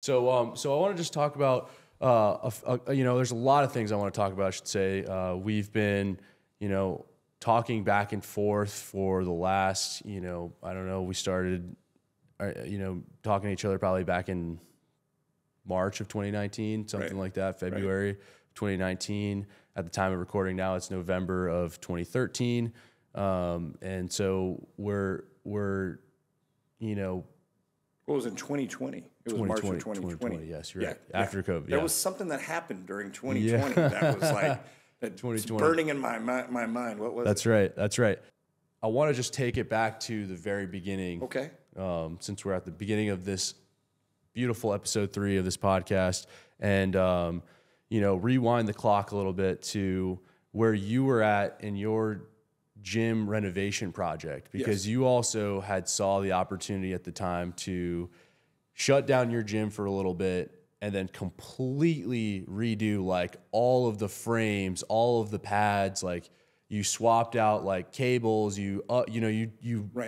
So I want to just talk about, there's a lot of things I want to talk about, I should say. We've been, talking back and forth for the last, I don't know, we started, talking to each other probably back in March of 2019, something like that, February 2019. At the time of recording now, it's November of 2013. And so we're What was in 2020? It was March of 2020. Yes, you're right. After COVID. There was something that happened during 2020 that was like it's burning in my mind. What was it? That's right. I want to just take it back to the very beginning. Okay. Since we're at the beginning of this beautiful episode 3 of this podcast, and rewind the clock a little bit to where you were at in your gym renovation project, because you also had saw the opportunity at the time to shut down your gym for a little bit and then completely redo like all of the frames, all of the pads, like you swapped out like cables, you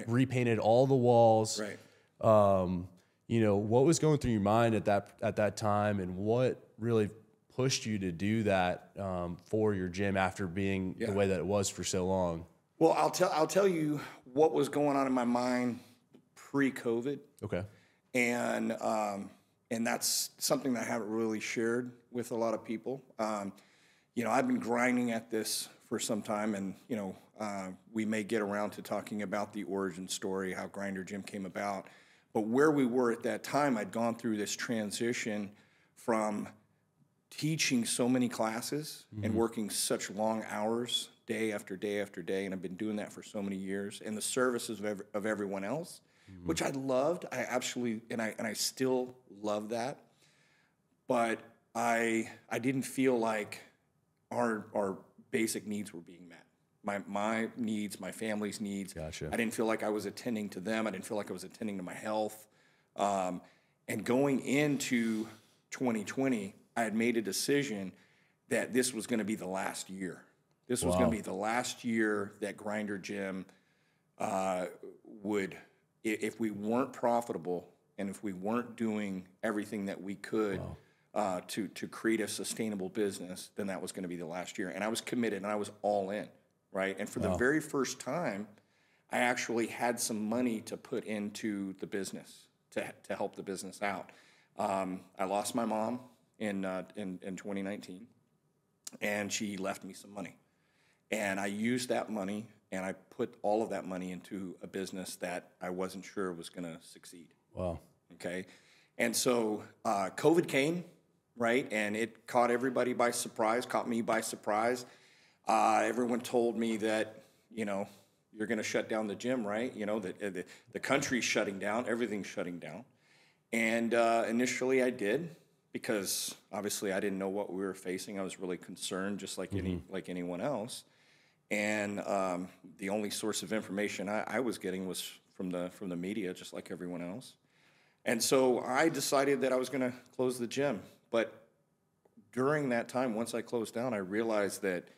repainted all the walls. Right. What was going through your mind at that time, and what really pushed you to do that for your gym after being the way that it was for so long? Well, I'll tell you what was going on in my mind pre-COVID. Okay. And that's something that I haven't really shared with a lot of people. I've been grinding at this for some time, and we may get around to talking about the origin story, how Grinder Gym came about. But where we were at that time, I'd gone through this transition from teaching so many classes and working such long hours, day after day after day, and I've been doing that for so many years, and the services of everyone else, which I loved. I absolutely, and I still love that. But I didn't feel like our basic needs were being met. My needs, my family's needs. Gotcha. I didn't feel like I was attending to them. I didn't feel like I was attending to my health. And going into 2020, I had made a decision that this was going to be the last year. This was going to be the last year that Grinder Gym would, if we weren't profitable and if we weren't doing everything that we could to create a sustainable business, then that was going to be the last year. And I was committed, and I was all in, right? And for the very first time, I actually had some money to put into the business to help the business out. I lost my mom in 2019, and she left me some money. And I used that money, and I put all of that money into a business that I wasn't sure was going to succeed. Wow. Okay. And so COVID came, right? And it caught everybody by surprise, caught me by surprise. Everyone told me that, you're going to shut down the gym, right? The country's shutting down, everything's shutting down. And initially I did, because obviously I didn't know what we were facing. I was really concerned, just like anyone else. And the only source of information I was getting was from the media, just like everyone else. And so I decided that I was going to close the gym. But during that time, once I closed down, I realized that,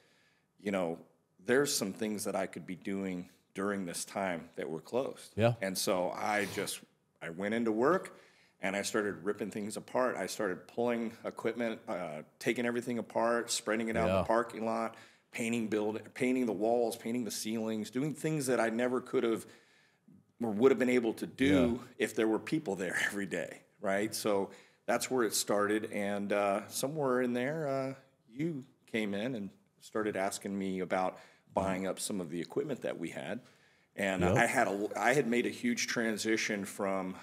there's some things that I could be doing during this time that were closed. Yeah. And so I went into work, and I started ripping things apart. I started pulling equipment, taking everything apart, spreading it out in the parking lot, painting the walls, painting the ceilings, doing things that I never could have or would have been able to do if there were people there every day, right? So that's where it started. And somewhere in there, you came in and started asking me about buying up some of the equipment that we had. And I had made a huge transition from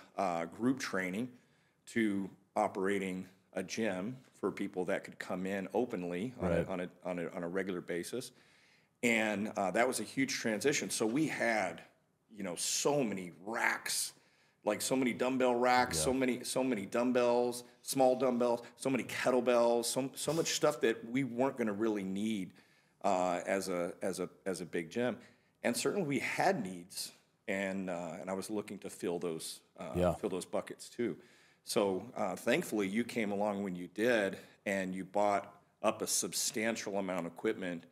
group training to operating a gym for people that could come in openly on a regular basis, and that was a huge transition. So we had, so many racks, like so many dumbbell racks, so many dumbbells, small dumbbells, so many kettlebells, so much stuff that we weren't going to really need as a big gym. And certainly we had needs, and I was looking to fill those buckets too. So thankfully, you came along when you did, and you bought up a substantial amount of equipment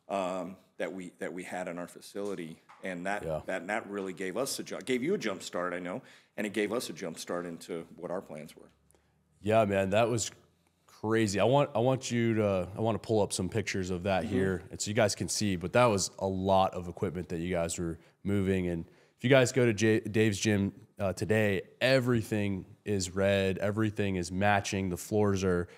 that we had in our facility, and that really gave us gave you a jump start, I know, and it gave us a jump start into what our plans were. Yeah, man, that was crazy. I want to pull up some pictures of that here, and so you guys can see. But that was a lot of equipment that you guys were moving. And if you guys go to Dave's gym today, everything is red, everything is matching. The floors are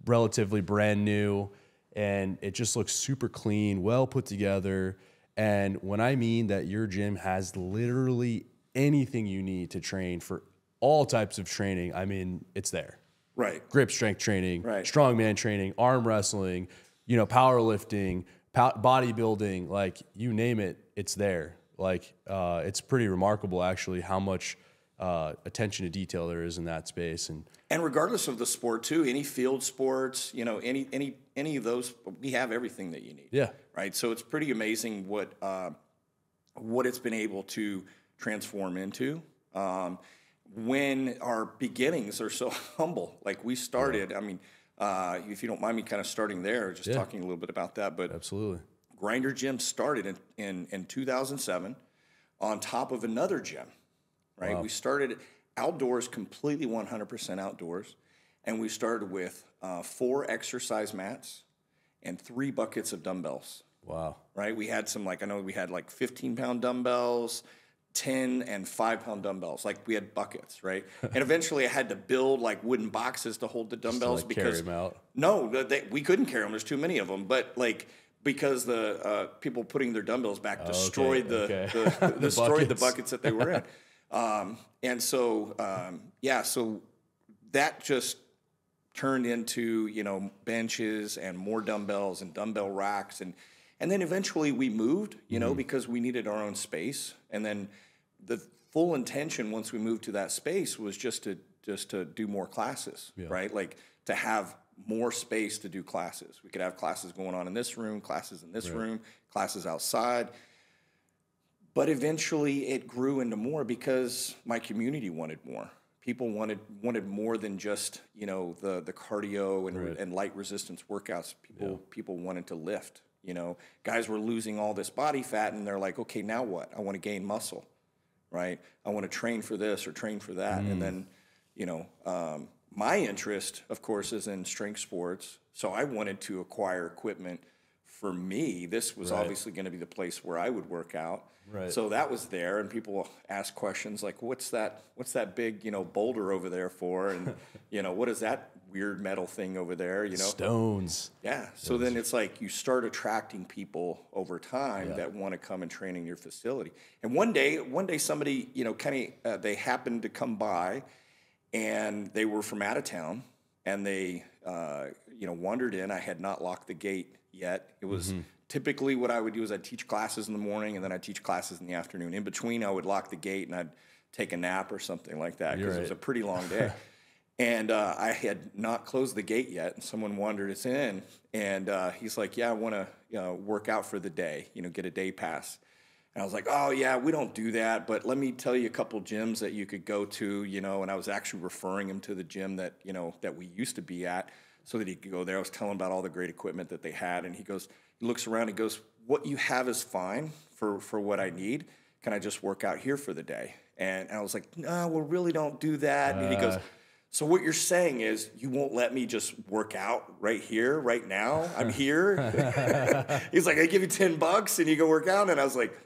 relatively brand new, and it just looks super clean, well put together. And when I mean that your gym has literally anything you need to train for all types of training, I mean, it's there. Right. Grip strength training, right. strongman training, arm wrestling, powerlifting, bodybuilding, like you name it, it's there. Like it's pretty remarkable actually how much attention to detail there is in that space. And regardless of the sport too, any field sports, any of those, we have everything that you need. Yeah. Right. So it's pretty amazing what it's been able to transform into. When our beginnings are so humble, like we started, I mean, if you don't mind me kind of starting there, just talking a little bit about that, but absolutely. Grinder Gym started in 2007 on top of another gym, right? Wow. We started outdoors, completely 100% outdoors, and we started with 4 exercise mats and 3 buckets of dumbbells. Wow. Right? We had I know we had like 15-pound dumbbells, 10 and 5-pound dumbbells. Like we had buckets, right? And eventually I had to build like wooden boxes to hold the dumbbells because carry them out. No, we couldn't carry them. There's too many of them. But because the people putting their dumbbells back destroyed destroyed the buckets that they were in. And so so that just turned into benches and more dumbbells and dumbbell racks and then eventually we moved, because we needed our own space. And then the full intention once we moved to that space was just to do more classes, right? Like to have more space to do classes. We could have classes going on in this room, classes in this room, classes outside. But eventually it grew into more because my community wanted more. People wanted more than just, the cardio and light resistance workouts. People wanted to lift. Guys were losing all this body fat, and they're like, okay, now what? I want to gain muscle, right? I want to train for this or train for that. And then, my interest, of course, is in strength sports. So I wanted to acquire equipment for me. This was obviously going to be the place where I would work out. Right. So that was there, and people ask questions like, "What's that big boulder over there for?" And what is that weird metal thing over there? Stones. Yeah. So then it's like you start attracting people over time that want to come and train in your facility. And one day somebody they happened to come by, and they were from out of town, and they wandered in. I had not locked the gate yet. It was. Typically what I would do is I'd teach classes in the morning and then I'd teach classes in the afternoon. In between, I would lock the gate and I'd take a nap or something like that because it was a pretty long day. And I had not closed the gate yet, and someone wandered us in, and he's like, I want to work out for the day, get a day pass. And I was like, oh, yeah, we don't do that, but let me tell you a couple gyms that you could go to, and I was actually referring him to the gym that, that we used to be at so that he could go there. I was telling him about all the great equipment that they had, and he looks around and goes, what you have is fine for what I need. Can I just work out here for the day? And I was like, no, we really don't do that. And he goes, so what you're saying is you won't let me just work out right here, right now? I'm here. He's like, I give you $10 and you go work out. And I was like,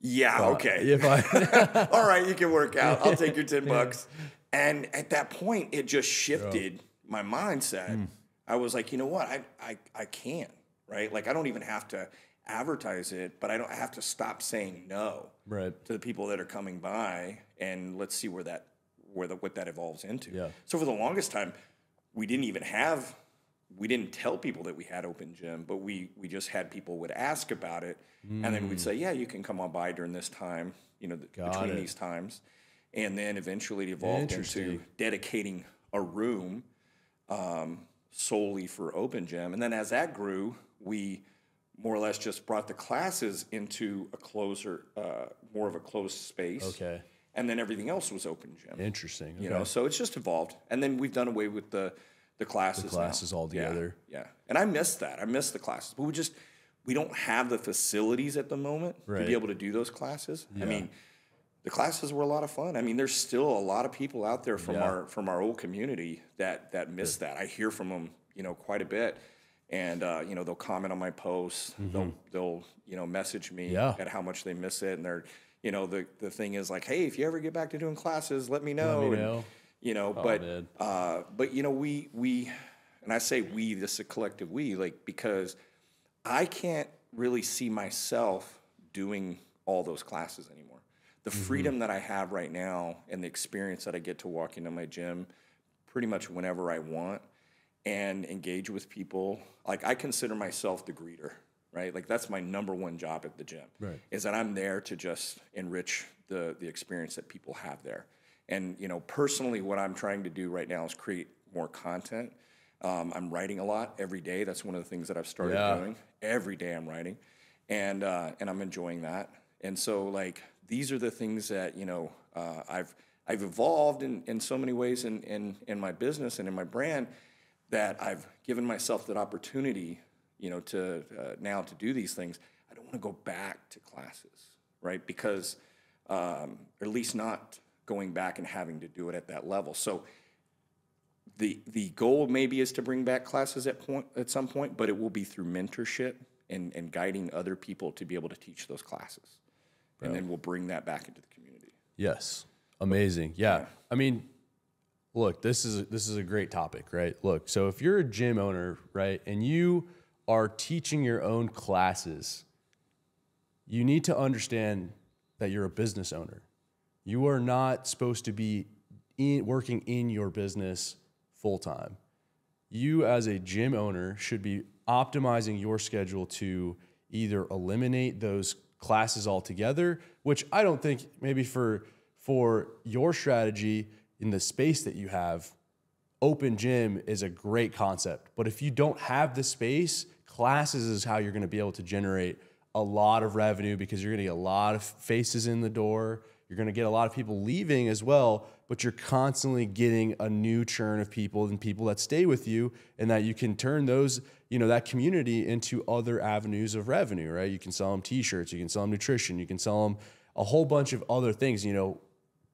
yeah, okay. All right, you can work out. I'll take your $10. And at that point, it just shifted my mindset. I was like, you know what? I can. Right? Like I don't even have to advertise it, but I have to stop saying no to the people that are coming by, and let's see what that evolves into. Yeah. So for the longest time, we didn't tell people that we had open gym, but we just had people would ask about it, and then we'd say, yeah, you can come on by during this time, between these times, and then eventually it evolved into dedicating a room solely for open gym, and then as that grew, we more or less just brought the classes into more of a closed space. Okay. And then everything else was open gym. Interesting. Okay. So it's just evolved. And then we've done away with the classes. The classes now. Altogether. Yeah. And I miss that. I miss the classes. But we don't have the facilities at the moment to be able to do those classes. Yeah. I mean, the classes were a lot of fun. I mean, there's still a lot of people out there from our old community that miss that. I hear from them, quite a bit. And, they'll comment on my posts. They'll message me at how much they miss it. And they're, the thing is like, hey, if you ever get back to doing classes, let me know. But we, and I say we, this is a collective we, like, because I can't really see myself doing all those classes anymore. The freedom that I have right now and the experience that I get to walk into my gym pretty much whenever I want and engage with people. Like, I consider myself the greeter, right? Like, that's my number one job at the gym, is that I'm there to just enrich the experience that people have there. And, personally, what I'm trying to do right now is create more content. I'm writing a lot every day. That's one of the things that I've started doing. Every day I'm writing, and I'm enjoying that. And so, like, these are the things that, I've evolved in so many ways in my business and in my brand, that I've given myself that opportunity, to now to do these things. I don't want to go back to classes, right? Because, or at least not going back and having to do it at that level. So the goal maybe is to bring back classes at some point, but it will be through mentorship and guiding other people to be able to teach those classes. And then we'll bring that back into the community. Yes. Amazing. Yeah. I mean, look, this is a great topic, right? Look, so if you're a gym owner, right, and you are teaching your own classes, you need to understand that you're a business owner. You are not supposed to be working in your business full time. You as a gym owner should be optimizing your schedule to either eliminate those classes altogether, which I don't think maybe for your strategy in the space that you have, open gym is a great concept. But if you don't have the space, classes is how you're going to be able to generate a lot of revenue, because you're going to get a lot of faces in the door. You're going to get a lot of people leaving as well, but you're constantly getting a new churn of people and people that stay with you, and that you can turn those, that community into other avenues of revenue, right? You can sell them t-shirts, you can sell them nutrition, you can sell them a whole bunch of other things,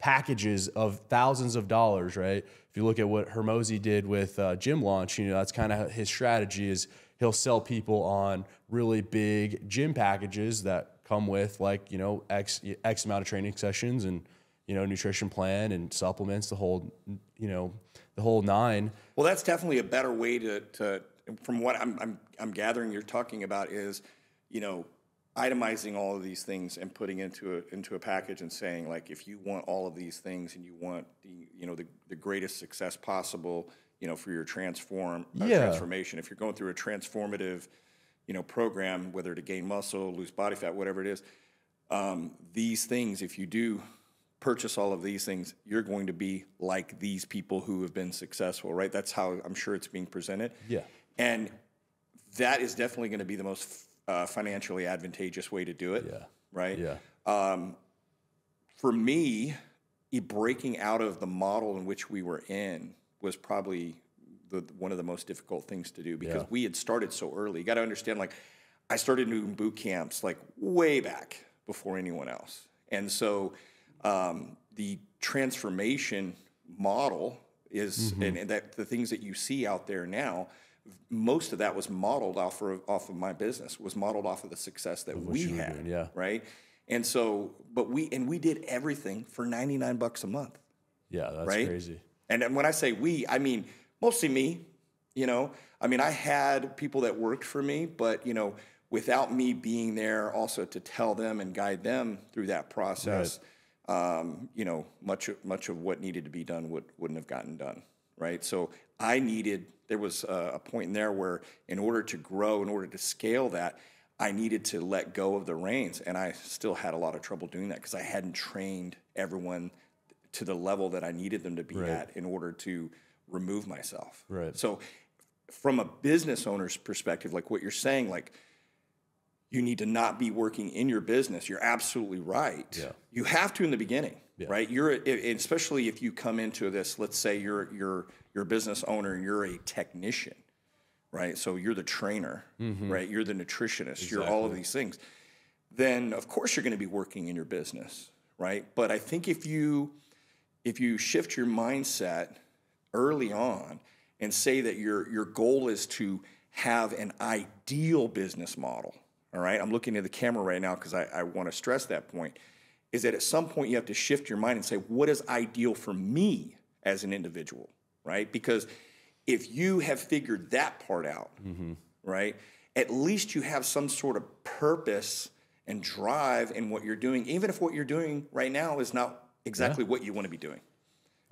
packages of thousands of dollars, right? If you look at what Hermosi did with Gym Launch, that's kind of his strategy, is he'll sell people on really big gym packages that come with X amount of training sessions and, nutrition plan and supplements, the whole nine. Well, that's definitely a better way to from what I'm gathering you're talking about is, itemizing all of these things and putting into a package and saying, like, if you want all of these things and you want the greatest success possible, for your transformation, if you're going through a transformative, program, whether to gain muscle, lose body fat, whatever it is, these things, if you do purchase all of these things, you're going to be like these people who have been successful, right? That's how I'm sure it's being presented. Yeah. And that is definitely going to be the most financially advantageous way to do it. Yeah. Right. Yeah. For me, breaking out of the model in which we were in was probably one of the most difficult things to do, because we had started so early. You got to understand, like, I started doing boot camps like way back before anyone else. And so the transformation model is, and that the things that you see out there now, most of that was modeled off of my business, was modeled off of the success that we had, right? And so, but we did everything for $99 a month. Yeah, that's crazy. And when I say we, I mean mostly me. I had people that worked for me, but without me being there also to tell them and guide them through that process, much of what needed to be done wouldn't have gotten done, right? So there was a point in there where, in order to grow, in order to scale that, I needed to let go of the reins, and I still had a lot of trouble doing that because I hadn't trained everyone to the level that I needed them to be at in order to remove myself. Right. So from a business owner's perspective, like what you're saying, like, you need to not be working in your business. You're absolutely right. Yeah. You have to in the beginning, right? Especially if you come into this, let's say you're a business owner and you're a technician, right? So you're the trainer, right? You're the nutritionist. Exactly. You're all of these things. Then, of course, you're going to be working in your business, right? But I think if you shift your mindset early on and say that your goal is to have an ideal business model, all right? I'm looking at the camera right now because I want to stress that point, is that at some point you have to shift your mind and say, what is ideal for me as an individual, right? Because if you have figured that part out, right, at least you have some sort of purpose and drive in what you're doing, even if what you're doing right now is not exactly what you want to be doing,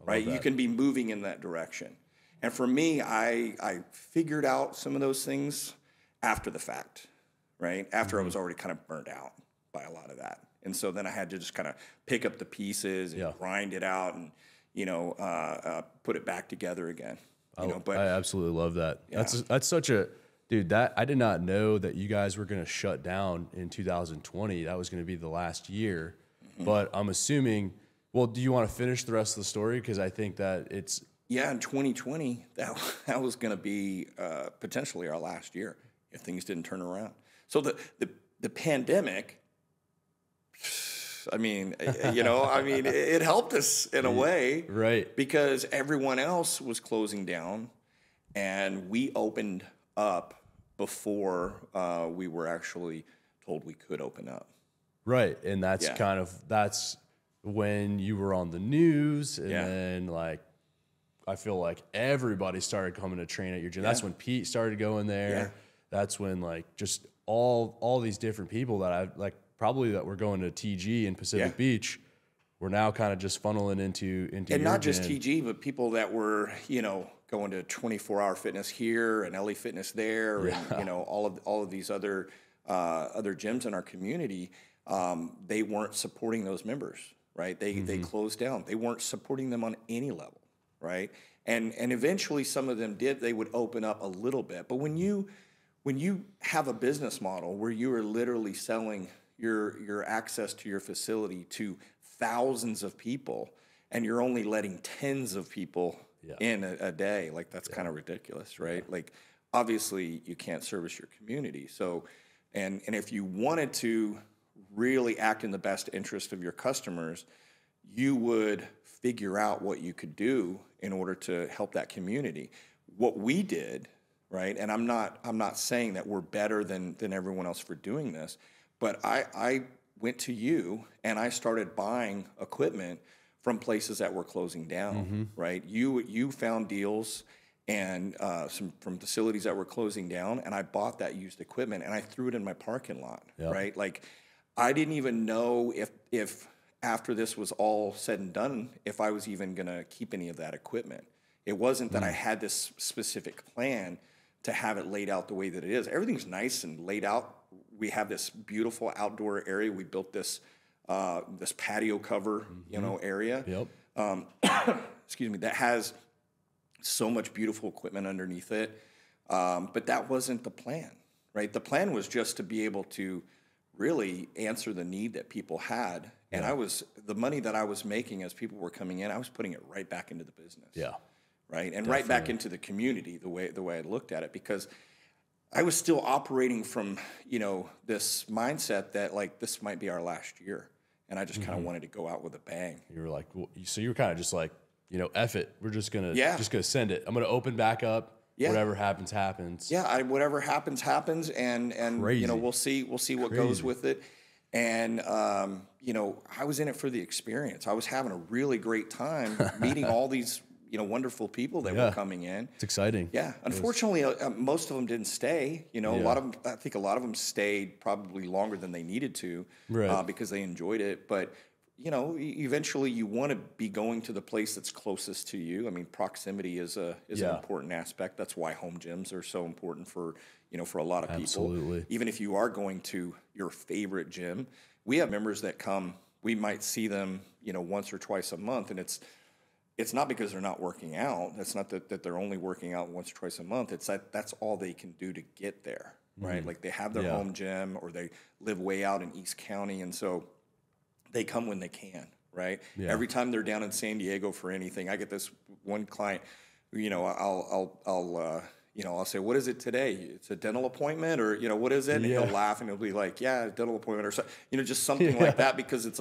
right? You can be moving in that direction. And for me, I figured out some of those things after the fact, right? After I was already kind of burned out by a lot of that. And so then I had to just kind of pick up the pieces and grind it out and, put it back together again. But I absolutely love that. Yeah. That's such a, dude, that I did not know that you guys were going to shut down in 2020. That was going to be the last year. But I'm assuming, well, do you want to finish the rest of the story? Because I think that it's... Yeah, in 2020, that was going to be potentially our last year if things didn't turn around. So the pandemic... I mean, it helped us in a way, right? Because everyone else was closing down, and we opened up before we were actually told we could open up. Right, and that's that's when you were on the news, and then I feel like everybody started coming to train at your gym. That's when Pete started going there. Yeah. That's when just all these different people that I probably that were going to TG in Pacific Beach, we're now kind of just funneling into and not just TG, but people that were going to 24-hour fitness here and LA Fitness there, and all of these other gyms in our community. They weren't supporting those members, right? They closed down. They weren't supporting them on any level, right? And eventually some of them did. They would open up a little bit, but when you have a business model where you are literally selling your access to your facility to thousands of people, and you're only letting tens of people in a day, that's kind of ridiculous, right? Obviously you can't service your community. So, and if you wanted to really act in the best interest of your customers, you would figure out what you could do in order to help that community. What we did, right? And I'm not saying that we're better than everyone else for doing this, but I went to you and I started buying equipment from places that were closing down, right? You found deals and from facilities that were closing down, and I bought that used equipment and I threw it in my parking lot, right? I didn't even know if after this was all said and done, if I was even gonna keep any of that equipment. It wasn't that I had this specific plan to have it laid out the way that it is. Everything's nice and laid out. We have this beautiful outdoor area. We built this this patio cover, area. Yep. Excuse me. That has so much beautiful equipment underneath it. But that wasn't the plan, right? The plan was just to be able to really answer the need that people had. And the money that I was making as people were coming in, I was putting it right back into the business. Yeah. Right. And right back into the community, the way I looked at it, because I was still operating from, this mindset that this might be our last year. And I just kind of wanted to go out with a bang. You were like, well, so you were kind of just F it. We're just going to send it. I'm going to open back up. Yeah. Whatever happens, happens. Yeah. Whatever happens, happens. And Crazy. We'll see what goes with it. And, I was in it for the experience. I was having a really great time meeting all these wonderful people that were coming in. It's exciting. Yeah. Unfortunately, most of them didn't stay. A lot of them, I think a lot of them stayed probably longer than they needed to, because they enjoyed it. But, eventually you want to be going to the place that's closest to you. I mean, proximity is an important aspect. That's why home gyms are so important for a lot of people. Absolutely. Even if you are going to your favorite gym, we have members that come, we might see them, once or twice a month, and it's not because they're not working out. It's not that they're only working out once or twice a month. It's that's all they can do to get there, right? They have their home gym, or they live way out in East County, and so they come when they can, right? Yeah. Every time they're down in San Diego for anything, I get this one client, I'll say, what is it today? It's a dental appointment, or, what is it? And he'll laugh and he'll be like, yeah, dental appointment, or so, just something like that, because it's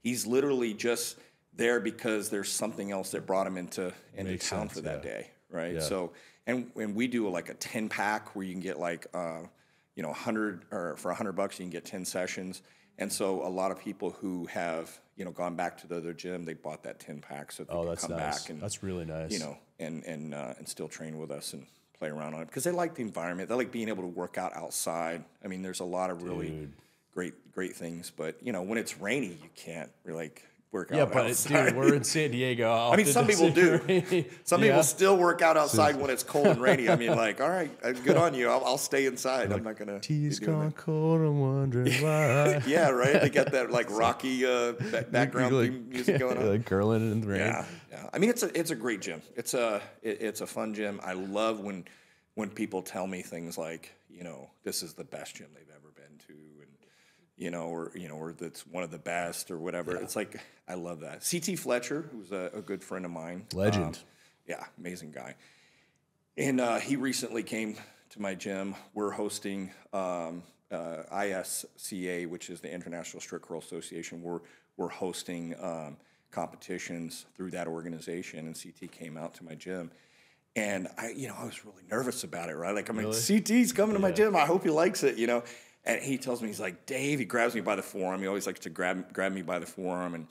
He's literally just there because there's something else that brought him into Makes town sense, for that day, right? Yeah. So, and we do like a 10-pack where you can get like, 100, or for $100 you can get 10 sessions. And so a lot of people who have, gone back to the other gym, they bought that 10-pack so they could come nice. back and, That's really nice. And still train with us and play around on it because they like the environment. They like being able to work out outside. I mean, there's a lot of really great things, but when it's rainy, you can't really work out outside. Dude, we're in San Diego. I mean, some people do. Some people still work out outside when it's cold and rainy. I mean, like, all right, good on you. I'll stay inside. I'm not gonna. Tea's gone cold. I'm wondering why. Yeah, right. They got that like rocky background theme music going on. Like curling in the rain. Yeah. I mean, it's a great gym. It's a fun gym. I love when people tell me things like, this is the best gym they've ever been to, and or that's one of the best or whatever. It's like, I love that. CT Fletcher, who's a good friend of mine. Legend. Amazing guy. And he recently came to my gym. We're hosting ISCA, which is the International Strict Curl Association. We're hosting competitions through that organization, and CT came out to my gym. And I was really nervous about it, right? Like, I'm like, CT's coming to my gym. I hope he likes it, And he tells me, he's like, Dave, he grabs me by the forearm. He always likes to grab me by the forearm. And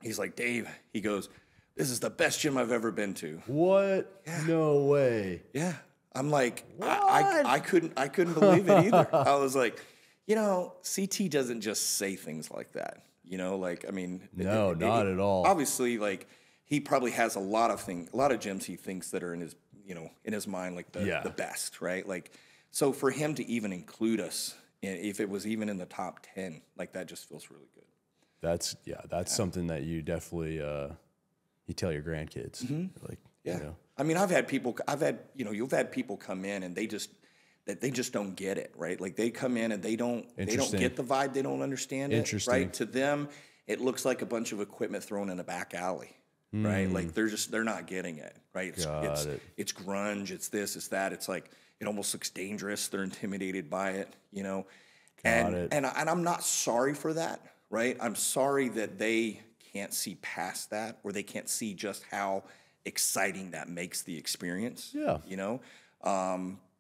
he's like, Dave, he goes, this is the best gym I've ever been to. What? Yeah. No way. Yeah. I'm like, I couldn't believe it either. I was like, CT doesn't just say things like that. Like, I mean. No, not at all. Obviously, like, he probably has a lot of gyms he thinks that are in his, in his mind, like the best, right? Like, so for him to even include us, if it was even in the top 10, like, that just feels really good. That's something that you definitely you tell your grandkids. Mm-hmm. Like, I mean, you've had people come in and they just don't get it, right? Like, they come in and they don't get the vibe, they don't understand it, right? To them, it looks like a bunch of equipment thrown in a back alley. Right, like they're not getting it. Right, it's grunge, it's this, it's that. It's like it almost looks dangerous. They're intimidated by it, And I'm not sorry for that. Right, I'm sorry that they can't see past that, or they can't see just how exciting that makes the experience. Yeah,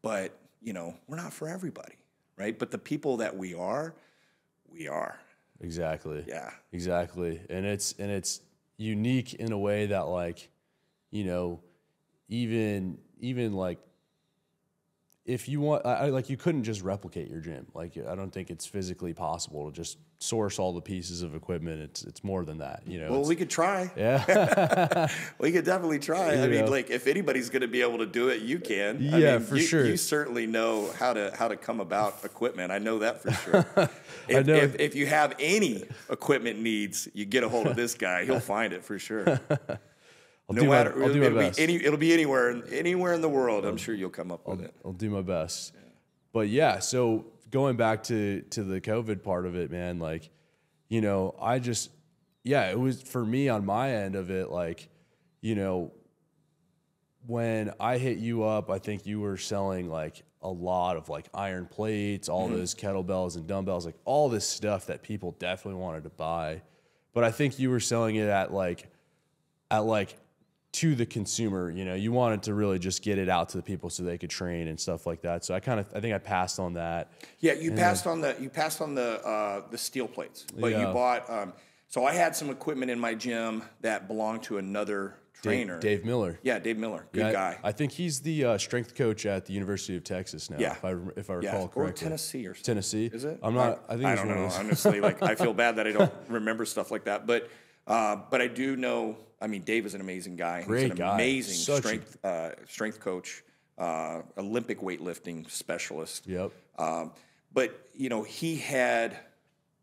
but we're not for everybody, right? But the people that we are. Exactly. Yeah. Exactly, and it's unique in a way that, like, even like, if you want, like, you couldn't just replicate your gym. Like, I don't think it's physically possible to just source all the pieces of equipment. It's more than that, Well, we could try. Yeah. We could definitely try. I mean, like, if anybody's going to be able to do it, you can. Yeah, for sure. You certainly know how to come about equipment. I know that for sure. If you have any equipment needs, you get a hold of this guy. He'll find it for sure. I'll do my best. It'll be anywhere in the world. I'm sure you'll come up with it. I'll do my best. Yeah. But yeah, so going back to the COVID part of it, man, like, it was, for me on my end of it, like, when I hit you up, I think you were selling like a lot of like iron plates, all those kettlebells and dumbbells, like all this stuff that people definitely wanted to buy. But I think you were selling it at to the consumer, you wanted to really just get it out to the people so they could train and stuff like that. So I think I passed on that. Yeah, you passed on the steel plates, but you bought. So I had some equipment in my gym that belonged to another trainer, Dave Miller. Yeah, Dave Miller, good guy. I think he's the strength coach at the University of Texas now. Yeah. if I recall correctly. Or Tennessee or something. Tennessee, is it? I'm not. I don't know. Honestly, like, I feel bad that I don't remember stuff like that, but I do know. I mean, Dave is an amazing guy. Great He's an amazing strength coach, Olympic weightlifting specialist. Yep. But he had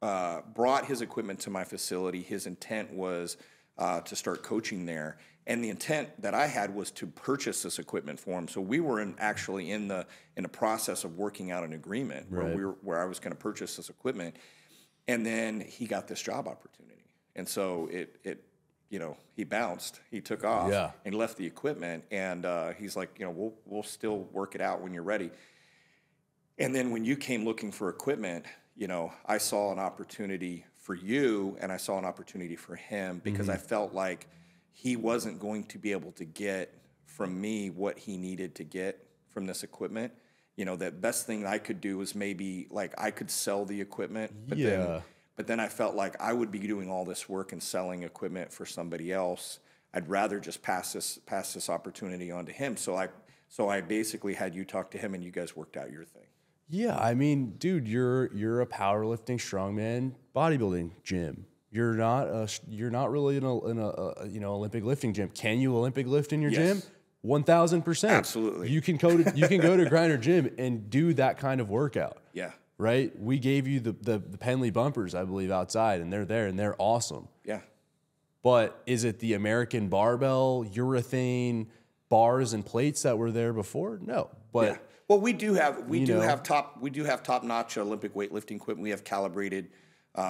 brought his equipment to my facility. His intent was to start coaching there, and the intent that I had was to purchase this equipment for him. So we were actually in the process of working out an agreement where I was going to purchase this equipment, and then he got this job opportunity, and so he bounced, he took off, and left the equipment, and he's like, we'll still work it out when you're ready. And then when you came looking for equipment, I saw an opportunity for you, and I saw an opportunity for him because I felt like he wasn't going to be able to get from me what he needed to get from this equipment. You know, the best thing I could do was maybe like I could sell the equipment, but then I felt like I would be doing all this work and selling equipment for somebody else. I'd rather just pass this opportunity on to him. So I basically had you talk to him, and you guys worked out your thing. Yeah, I mean, dude, you're a powerlifting, strongman, bodybuilding gym. You're not really in a Olympic lifting gym. Can you Olympic lift in your gym? 1,000%. Absolutely. You can go to Grinder Gym and do that kind of workout. Yeah. Right. We gave you the Penley bumpers, I believe, outside, and they're there and they're awesome. Yeah. But is it the American barbell, urethane bars and plates that were there before? No. But well, we do have top-notch Olympic weightlifting equipment. We have calibrated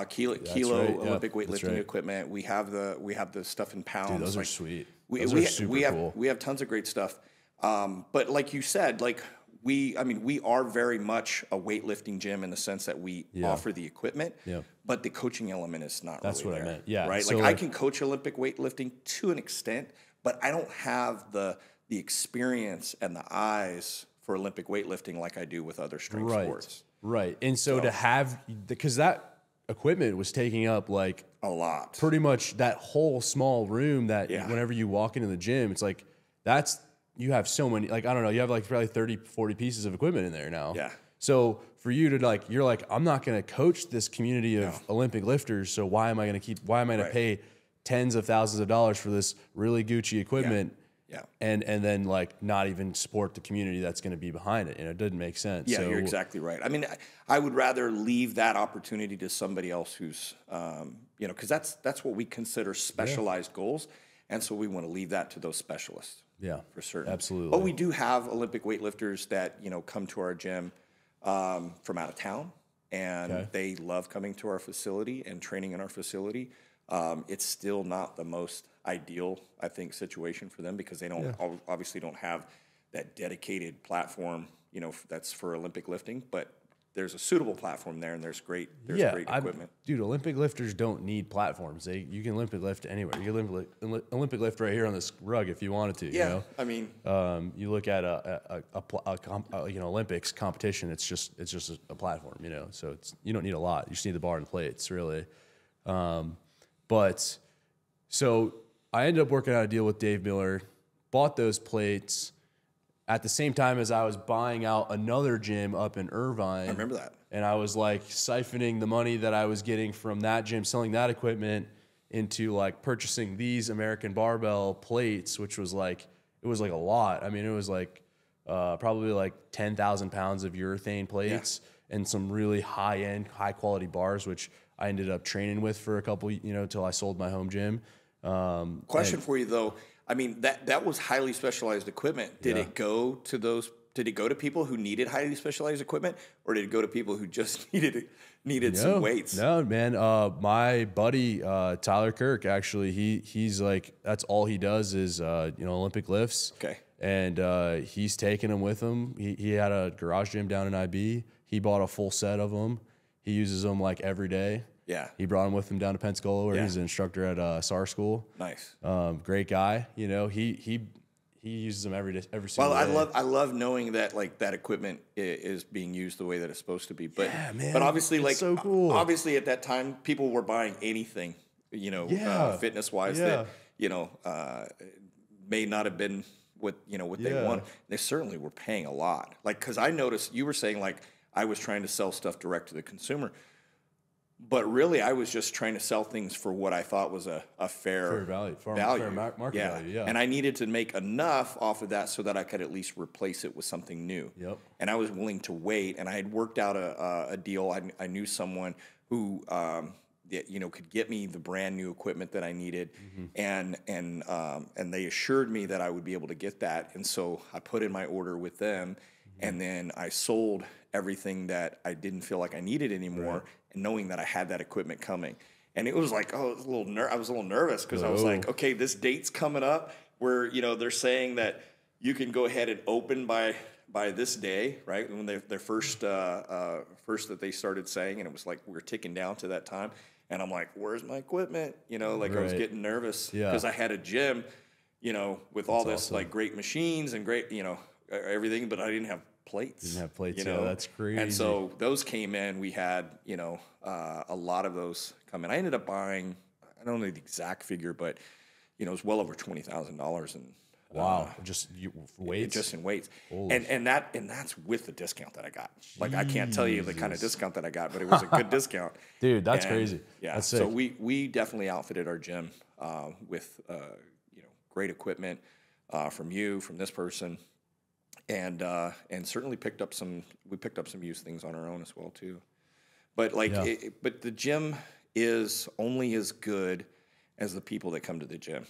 kilo Olympic weightlifting equipment. We have the stuff in pounds. Dude, those are sweet. Those are super cool. We have tons of great stuff. But like you said, like we are very much a weightlifting gym in the sense that we offer the equipment, but the coaching element is not That's really what there. I meant. Yeah. Right. So like I can coach Olympic weightlifting to an extent, but I don't have the experience and the eyes for Olympic weightlifting like I do with other strength sports. Right. And so to have, because that equipment was taking up like a lot, pretty much that whole small room that whenever you walk into the gym, it's like, you have so many, like, I don't know, you have like probably 30, 40 pieces of equipment in there now. Yeah. So for you to like, you're like, I'm not going to coach this community of Olympic lifters. So why am I going to pay tens of thousands of dollars for this really Gucci equipment? And then like not even support the community that's going to be behind it. It doesn't make sense. Yeah, so, you're exactly right. I mean, I would rather leave that opportunity to somebody else who's, because that's what we consider specialized goals. And so we want to leave that to those specialists. Yeah, for certain. Absolutely. But we do have Olympic weightlifters that, come to our gym from out of town, and they love coming to our facility and training in our facility. It's still not the most ideal, I think, situation for them because they obviously don't have that dedicated platform, that's for Olympic lifting. But there's a suitable platform there, and there's great equipment. Dude, Olympic lifters don't need platforms. You can Olympic lift anywhere. You can Olympic lift right here on this rug if you wanted to. Yeah, you know? I mean, you look at Olympics competition. It's just a platform. So you don't need a lot. You just need the bar and plates, really. But so I ended up working out a deal with Dave Miller, bought those plates at the same time as I was buying out another gym up in Irvine. I remember that. And I was like siphoning the money that I was getting from that gym, selling that equipment, into like purchasing these American barbell plates, which was like, it was like a lot. I mean, it was like probably like 10,000 pounds of urethane plates and some really high-end, high-quality bars, which I ended up training with for a couple, till I sold my home gym. Question for you though. I mean, that was highly specialized equipment. Did it go to those? Did it go to people who needed highly specialized equipment, or did it go to people who just needed some weights? No, man. My buddy Tyler Kirk, actually, he's like, that's all he does is Olympic lifts. Okay. And he's taking them with him. He had a garage gym down in IB. He bought a full set of them. He uses them like every day. Yeah. He brought him with him down to Pensacola, where he's an instructor at SAR school. Nice. Great guy. He uses them every day, every single day. Well, I love knowing that like that equipment is being used the way that it's supposed to be. But but obviously, it's so cool. Obviously at that time, people were buying anything, fitness wise that may not have been what they want. They certainly were paying a lot. Like, because I noticed you were saying like I was trying to sell stuff direct to the consumer. But really, I was just trying to sell things for what I thought was a fair value, fair market value. Yeah, and I needed to make enough off of that so that I could at least replace it with something new. Yep. And I was willing to wait. And I had worked out a deal. I knew someone who could get me the brand new equipment that I needed, and they assured me that I would be able to get that. And so I put in my order with them, and then I sold everything that I didn't feel like I needed anymore. Right. And knowing that I had that equipment coming. And it was like, I was a little nervous because I was like, okay, this date's coming up where, they're saying that you can go ahead and open by this day, right? When their first that they started saying, and it was like we were ticking down to that time. And I'm like, where's my equipment? You know, like I was getting nervous because I had a gym, you know, with all this like great machines and great, you know, everything, but I didn't have plates. Didn't have plates, you know? that's crazy. And so those came in. We had, you know, a lot of those come in. I ended up buying, I don't know the exact figure, but, you know, it was well over $20,000 in wow, just weights, just in weights, and that's with the discount that I got. Like I can't tell you the kind of discount that I got, but it was a good discount. Dude, that's crazy. Yeah, that's so we definitely outfitted our gym with you know, great equipment from this person, and certainly picked up some used things on our own as well too. But like, but the gym is only as good as the people that come to the gym.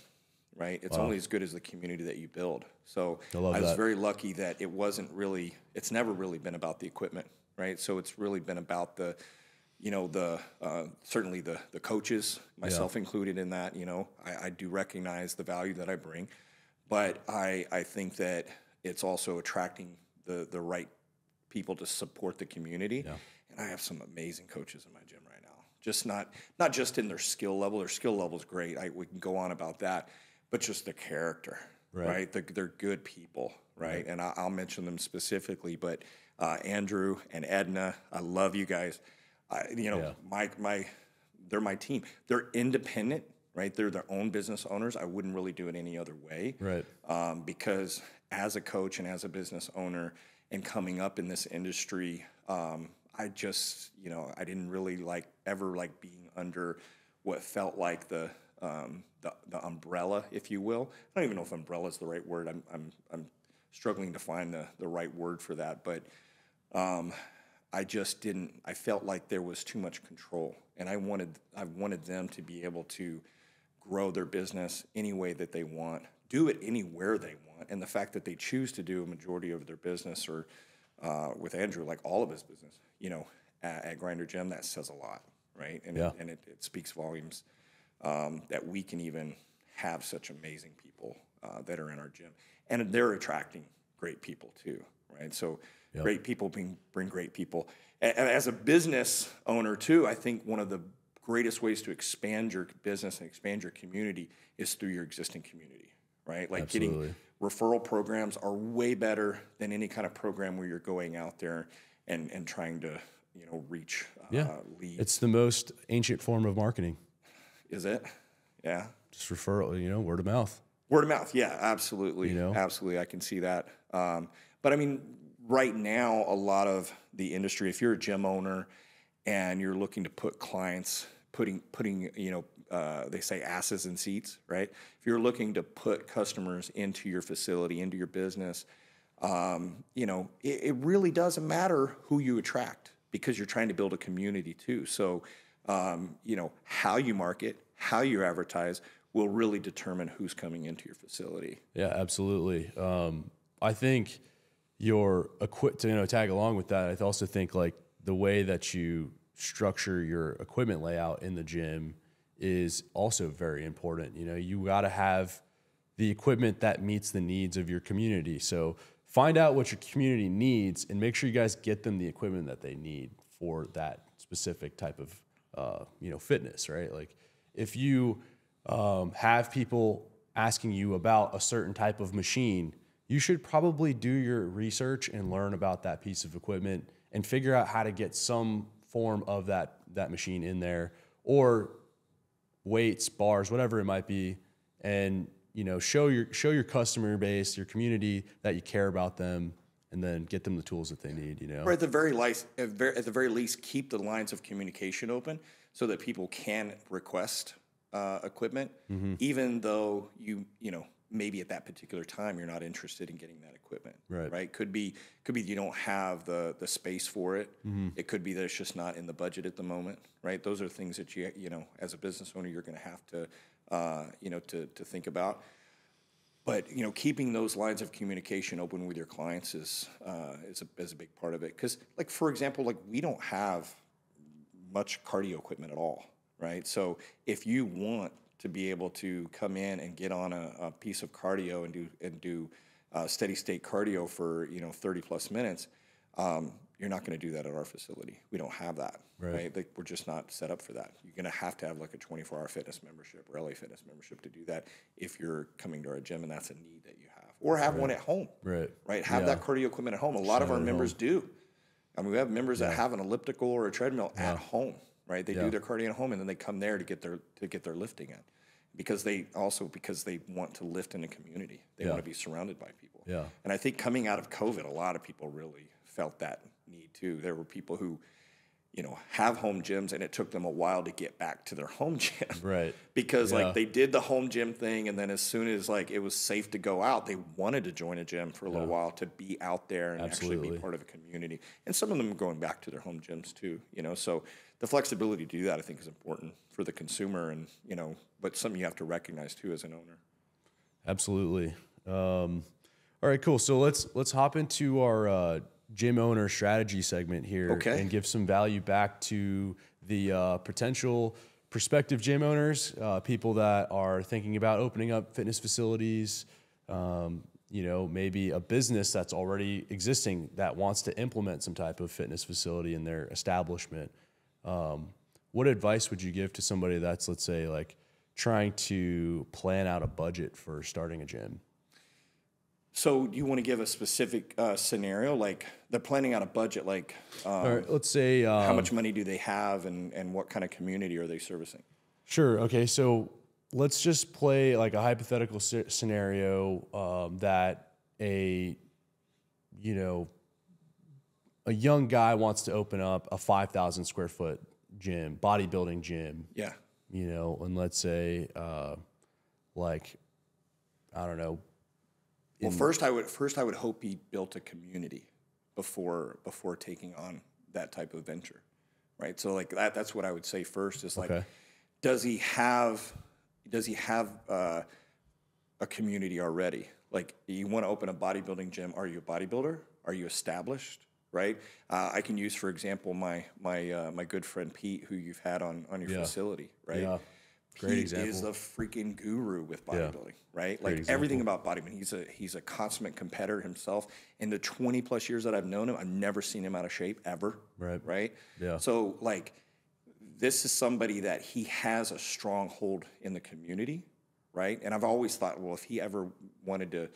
Right, it's only as good as the community that you build. So I was very lucky that it's never really been about the equipment, right? So it's really been about the, you know, certainly the coaches, myself included in that. You know, I do recognize the value that I bring, but I think that it's also attracting the right people to support the community. Yeah. And I have some amazing coaches in my gym right now. Just not just in their skill level. Their skill level is great. We can go on about that. But just their character, right? They're good people, right? And I'll mention them specifically, but Andrew and Edna, I love you guys. You know, they're my team. They're independent, right? They're their own business owners. I wouldn't really do it any other way, right? Because as a coach and as a business owner and coming up in this industry, I just, you know, I didn't really ever like being under what felt like the umbrella, if you will. I don't even know if umbrella is the right word. I'm struggling to find the right word for that. But I just didn't. I felt like there was too much control, and I wanted them to be able to grow their business any way that they want, do it anywhere they want, and the fact that they choose to do a majority of their business, or with Andrew, like all of his business, you know, at Grinder Gym, that says a lot, right? And it speaks volumes. That we can even have such amazing people that are in our gym. And they're attracting great people too, right? So great people bring great people. As a business owner too, I think one of the greatest ways to expand your business and expand your community is through your existing community, right? Like getting referral programs are way better than any kind of program where you're going out there and trying to, you know, reach leads. It's the most ancient form of marketing. Is it? Yeah. Just referral, you know, word of mouth. Word of mouth, yeah, absolutely. You know? Absolutely, I can see that. But I mean, right now, a lot of the industry, if you're a gym owner and you're looking to put clients, putting you know, they say asses in seats, right? If you're looking to put customers into your facility, into your business, you know, it really doesn't matter who you attract because you're trying to build a community too. So, you know, how you market, how you advertise will really determine who's coming into your facility. Yeah, absolutely. I think your to, you know, tag along with that. I also think like the way that you structure your equipment layout in the gym is also very important. You know, you got to have the equipment that meets the needs of your community. So find out what your community needs and make sure you guys get them the equipment that they need for that specific type of you know, fitness, right? Like if you have people asking you about a certain type of machine, you should probably do your research and learn about that piece of equipment and figure out how to get some form of that machine in there, or weights, bars, whatever it might be, and you know, show your customer base, your community, that you care about them, and then get them the tools that they need, you know? Or at the very least, keep the lines of communication open so that people can request equipment, even though you know, maybe at that particular time you're not interested in getting that equipment, right? Could be you don't have the space for it. It could be that it's just not in the budget at the moment, right? Those are things that you know, as a business owner, you're going to have to, you know, to think about. But you know, keeping those lines of communication open with your clients is a big part of it. Because, like for example, like we don't have much cardio equipment at all, right? So if you want to be able to come in and get on a piece of cardio and do steady state cardio for, you know, 30 plus minutes, You're not going to do that at our facility. We don't have that, right? Like, we're just not set up for that. You're going to have like a 24-hour fitness membership or LA Fitness membership to do that if you're coming to our gym and that's a need that you have. Or have one at home, right? Have that cardio equipment at home. A lot of our members do. I mean, we have members that have an elliptical or a treadmill at home, right? They do their cardio at home, and then they come there to get their lifting in, because they want to lift in a community. They want to be surrounded by people. Yeah. And I think coming out of COVID, a lot of people really felt that need too. There were people who, have home gyms, and it took them a while to get back to their home gym. Right. Because like they did the home gym thing, and then as soon as like it was safe to go out, they wanted to join a gym for a little while to be out there and actually be part of a community. And some of them are going back to their home gyms too, so the flexibility to do that, I think, is important for the consumer, and but something you have to recognize too as an owner. Absolutely. All right, cool. So let's hop into our gym owner strategy segment here, and give some value back to the potential prospective gym owners, people that are thinking about opening up fitness facilities, maybe a business that's already existing that wants to implement some type of fitness facility in their establishment. What advice would you give to somebody that's, let's say, like trying to plan out a budget for starting a gym? So you want to give a specific scenario, like they're planning out a budget, like all right, let's say how much money do they have, and what kind of community are they servicing? Sure. Okay. So let's just play like a hypothetical scenario that a young guy wants to open up a 5,000 square foot gym, bodybuilding gym. Yeah. And let's say like, I don't know. Well, first I would hope he built a community before taking on that type of venture, right? So like that's what I would say first is like, does he have a community already? Like, you want to open a bodybuilding gym? Are you a bodybuilder? Are you established? Right? I can use, for example, my good friend Pete, who you've had on your facility, right? Yeah. Great example. He is a freaking guru with bodybuilding, right? Like everything about bodybuilding. He's a consummate competitor himself. In the 20 plus years that I've known him, I've never seen him out of shape ever. Right? Yeah. So like, this is somebody that he has a strong hold in the community, right? And I've always thought, well, if he ever wanted to,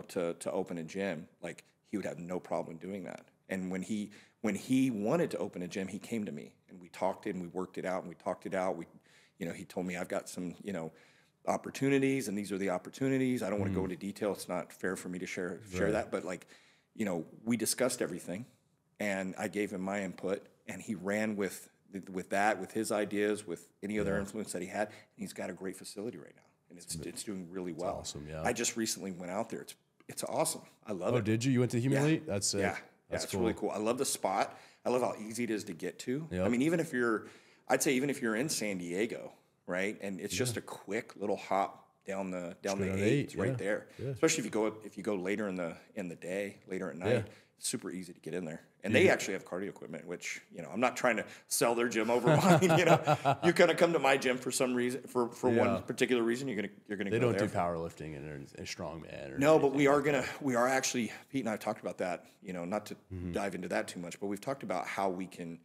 to open a gym, like he would have no problem doing that. And when he wanted to open a gym, he came to me and we talked it and we worked it out and we talked it out. He told me, I've got some, opportunities, and these are the opportunities. I don't want to go into detail. It's not fair for me to share that. But like, we discussed everything, and I gave him my input, and he ran with that, with his ideas, with any other influence that he had. And he's got a great facility right now, and it's doing really well. Awesome. Yeah. I just recently went out there. It's awesome. I love it. Oh, did you? You went to Human Elite? That's sick. Yeah. That's cool. Really cool. I love the spot. I love how easy it is to get to. Yep. I mean, even if you're in San Diego, right, and it's just a quick little hop down the 8, right there. Yeah. Especially if you go later in the day, later at night, it's super easy to get in there. And they actually have cardio equipment, which I'm not trying to sell their gym over mine. You're gonna come to my gym for some reason, for one particular reason. You're gonna. They don't do powerlifting and strongman. No, but we are actually. Pete and I talked about that. Not to dive into that too much, but we've talked about how we can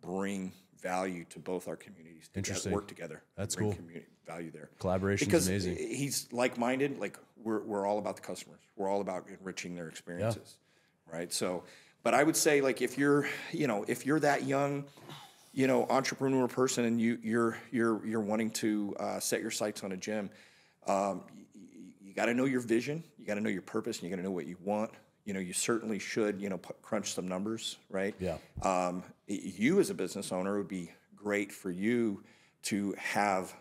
bring value to both our communities. Interesting. Work together. That's cool. Community value there. Collaboration is amazing. Because he's like-minded. Like we're all about the customers. We're all about enriching their experiences, right? So, but I would say like if you're that young, entrepreneur person and you're wanting to set your sights on a gym, you got to know your vision. You got to know your purpose, and you got to know what you want. You certainly should, crunch some numbers, right? Yeah. You as a business owner, it would be great for you to have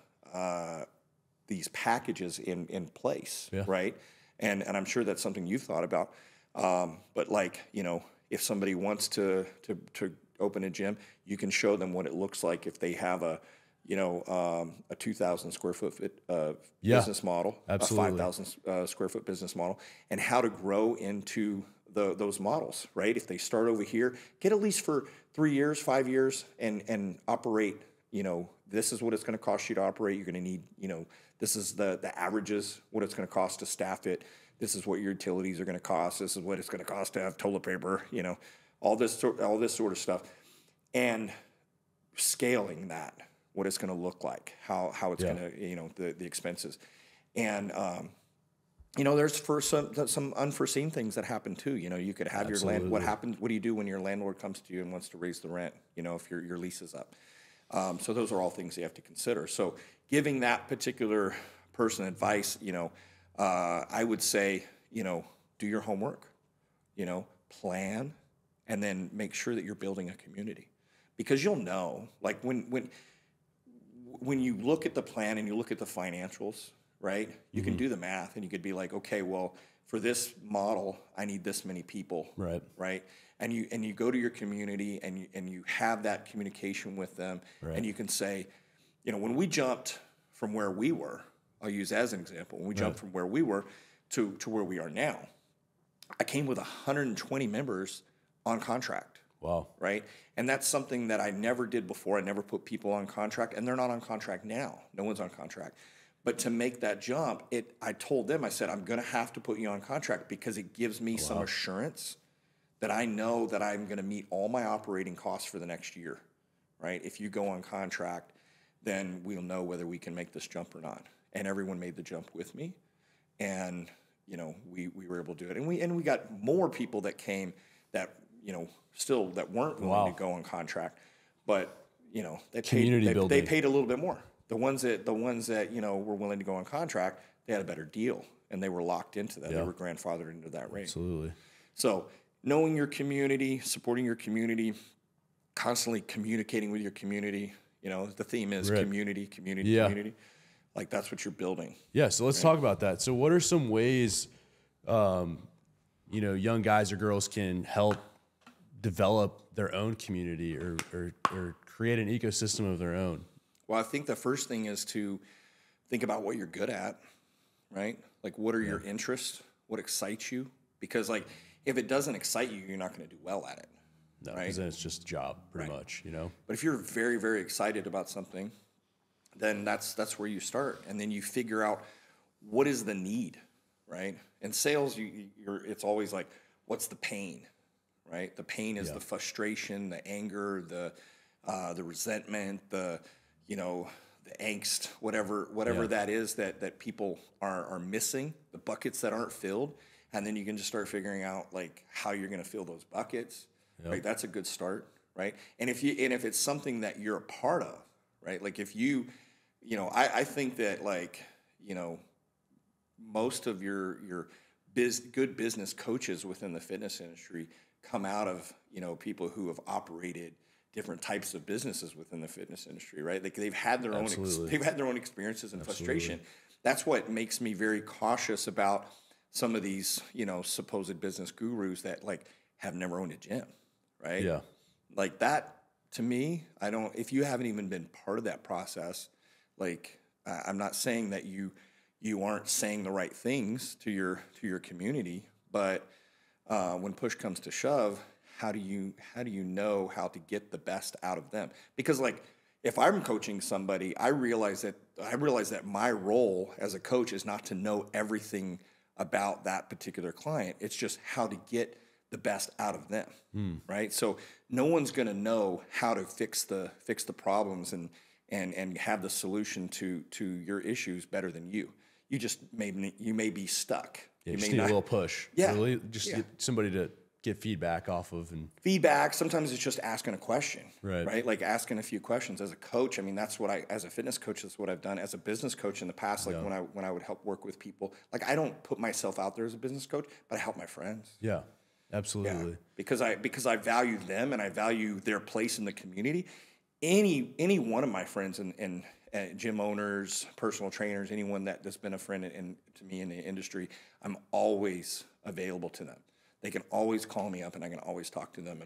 these packages in place, right? And I'm sure that's something you've thought about. But like, if somebody wants to open a gym, you can show them what it looks like if they have a 2,000 square foot business model, absolutely. A 5,000 square foot business model, and how to grow into those models, right? If they start over here, get at least for 3 years, 5 years, and operate. This is what it's going to cost you to operate. You're going to need, this is the averages, what it's going to cost to staff it. This is what your utilities are going to cost. This is what it's going to cost to have toilet paper, all this sort of stuff, and scaling that, what it's going to look like, how it's going to, you know, the expenses, and you know, there's some unforeseen things that happen too. You know, you could have your land. What happens? What do you do when your landlord comes to you and wants to raise the rent? You know, if your lease is up. So those are all things you have to consider. So giving that particular person advice, you know, I would say, you know, do your homework, you know, plan, and then make sure that you're building a community, because you'll know, like when you look at the plan and you look at the financials, right? You can do the math and you could be like, okay, well, for this model, I need this many people, right? And you go to your community and you have that communication with them, and you can say, you know, when we jumped from where we were, I'll use as an example, when we jumped from where we were to where we are now, I came with 120 members on contract. Wow. Right? And that's something that I never did before. I never put people on contract, and they're not on contract now. No one's on contract. But to make that jump, I told them, I said, I'm going to have to put you on contract because it gives me some assurance that I know that I'm going to meet all my operating costs for the next year, right? If you go on contract, then we'll know whether we can make this jump or not. And everyone made the jump with me, and you know, we were able to do it. And we got more people that came that, you know, still that weren't willing to go on contract, but you know, they paid a little bit more. The ones that you know were willing to go on contract, they had a better deal, and they were locked into that. They were grandfathered into that rate. Absolutely. So knowing your community, supporting your community, constantly communicating with your community. You know, the theme is community. Like that's what you're building. Yeah. So let's talk about that. So what are some ways, you know, young guys or girls can help develop their own community or create an ecosystem of their own? Well, I think the first thing is to think about what you're good at, right? Like, what are your interests? What excites you? Because, like, if it doesn't excite you, you're not going to do well at it. No, because then it's just a job, pretty much, you know? But if you're very, very excited about something, then that's where you start. And then you figure out what is the need, right? In sales, it's always like, what's the pain, right? The pain is the frustration, the anger, the resentment, you know, the angst, whatever that is that people are missing, the buckets that aren't filled, and then you can just start figuring out like how you're going to fill those buckets. Right, that's a good start, right? And if it's something that you're a part of, right? Like if you know, I think that like, you know, most of your good business coaches within the fitness industry come out of, you know, people who have operated different types of businesses within the fitness industry, right? Like they've had their own experiences and frustration. That's what makes me very cautious about some of these, you know, supposed business gurus that like have never owned a gym, right? Yeah. Like that to me, if you haven't even been part of that process, like I'm not saying that you aren't saying the right things to your community, but when push comes to shove, how do you know how to get the best out of them? Because like if I'm coaching somebody, I realize that my role as a coach is not to know everything about that particular client. It's just how to get the best out of them, right? So no one's going to know how to fix the problems and have the solution to your issues better than you. You just may be stuck. Yeah, you just need a little push. Yeah, really, just get somebody to get feedback off of. And feedback, sometimes it's just asking a question, right? Like asking a few questions. As a coach, I mean, that's what as a fitness coach, that's what I've done. As a business coach in the past, like when I would help work with people, like I don't put myself out there as a business coach, but I help my friends. Yeah, absolutely. Yeah, because I value them and I value their place in the community. Any one of my friends and gym owners, personal trainers, anyone that's been a friend to me in the industry, I'm always available to them. They can always call me up, and I can always talk to them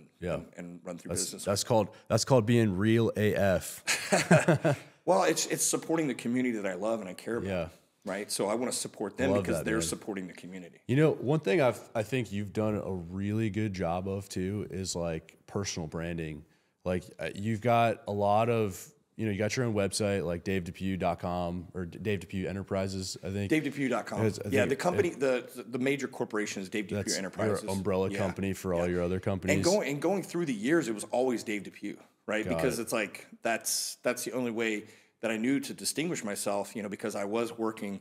and run through business. That's called being real AF. Well, it's supporting the community that I love and I care about. Yeah. Right. So I want to support them because they're supporting the community. You know, one thing I think you've done a really good job of too is like personal branding. Like you've got a lot of, you got your own website, like DaveDepew.com or Dave Depew Enterprises, I think. DaveDepew.com. Yeah, the company, the major corporation is Dave Depew Enterprises. Your umbrella company for all your other companies. And going through the years, it was always Dave Depew, right? Because it's like, that's the only way that I knew to distinguish myself, because I was working,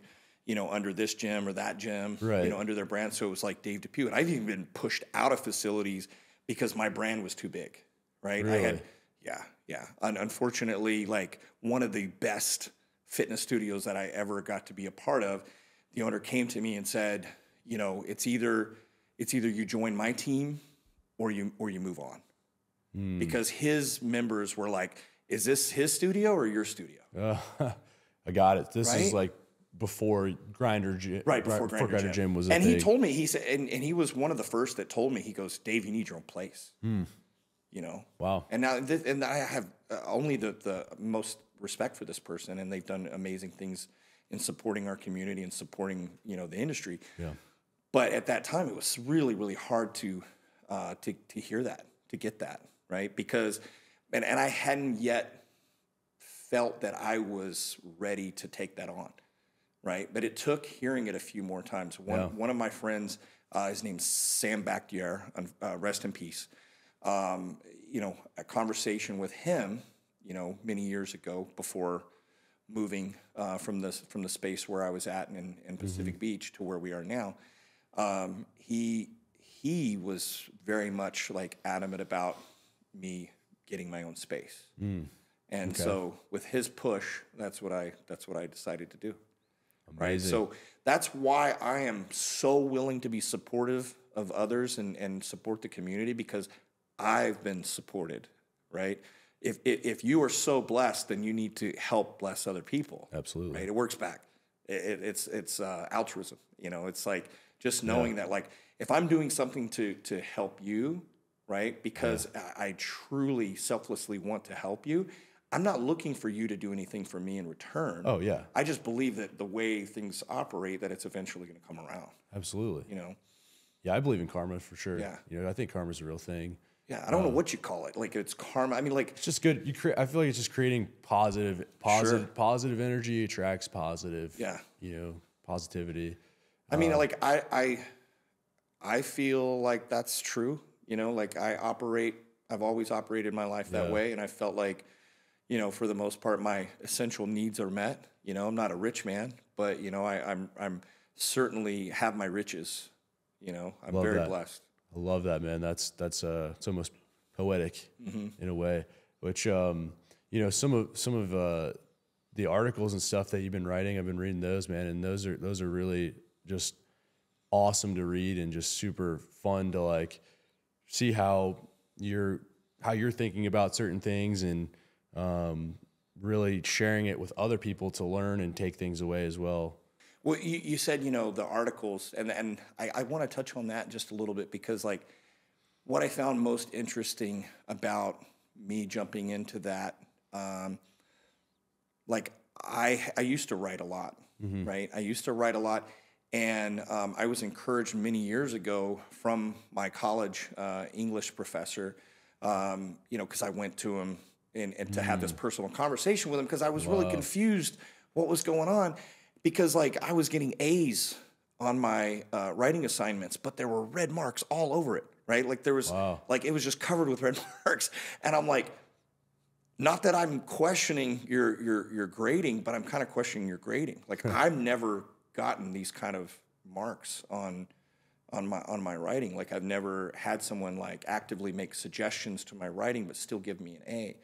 under this gym or that gym, under their brand. So it was like Dave Depew. And I've even been pushed out of facilities because my brand was too big, right? Really? Yeah. Unfortunately, like one of the best fitness studios that I ever got to be a part of, the owner came to me and said, it's either you join my team or you move on. Because his members were like, is this his studio or your studio? I got it. This is like before Grinder Gym. Right, before Grinder Gym was a And thing. he told me, he said, and he was one of the first that told me, he goes, Dave, you need your own place. Wow. And now, and I have only the most respect for this person, and they've done amazing things in supporting our community and supporting, the industry. Yeah. But at that time, it was really, really hard to hear that, to get that, right? Because, and I hadn't yet felt that I was ready to take that on, right? But it took hearing it a few more times. One of my friends, his name's Sam Bakhtiar, rest in peace. A conversation with him, many years ago before moving from the space where I was at in Pacific Beach to where we are now, he was very much like adamant about me getting my own space. And so with his push, that's what I decided to do. Amazing. Right. So that's why I am so willing to be supportive of others and support the community, because I've been supported, right? If you are so blessed, then you need to help bless other people. Absolutely. Right? It works back. It's altruism. It's like just knowing that, like, if I'm doing something to help you, right? Because I truly selflessly want to help you. I'm not looking for you to do anything for me in return. Oh, yeah. I just believe that the way things operate, that it's eventually going to come around. Absolutely. Yeah, I believe in karma for sure. Yeah. I think karma's a real thing. Yeah, I don't know what you call it. Like, it's karma. I mean, like, it's just good. I feel like it's just creating positive energy attracts positive. Yeah. Positivity. I mean, like, I feel like that's true. Like I've always operated my life that way, and I felt like, for the most part, my essential needs are met. I'm not a rich man, but I'm certainly have my riches. I'm very blessed. I love that, man. That's it's almost poetic in a way. Which some of the articles and stuff that you've been writing, I've been reading those, man, and those are really just awesome to read and just super fun to like see how you're thinking about certain things and really sharing it with other people to learn and take things away as well. Well, you said, the articles, and I want to touch on that just a little bit, because like what I found most interesting about me jumping into that, like I used to write a lot, right? I used to write a lot, and I was encouraged many years ago from my college English professor, because I went to him and to have this personal conversation with him, because I was really confused what was going on. Because like I was getting A's on my writing assignments, but there were red marks all over it, right? Like there was like it was just covered with red marks, and I'm like, not that I'm questioning your grading, but I'm kind of questioning your grading. Like I've never gotten these kind of marks on my writing. Like I've never had someone like actively make suggestions to my writing, but still give me an A.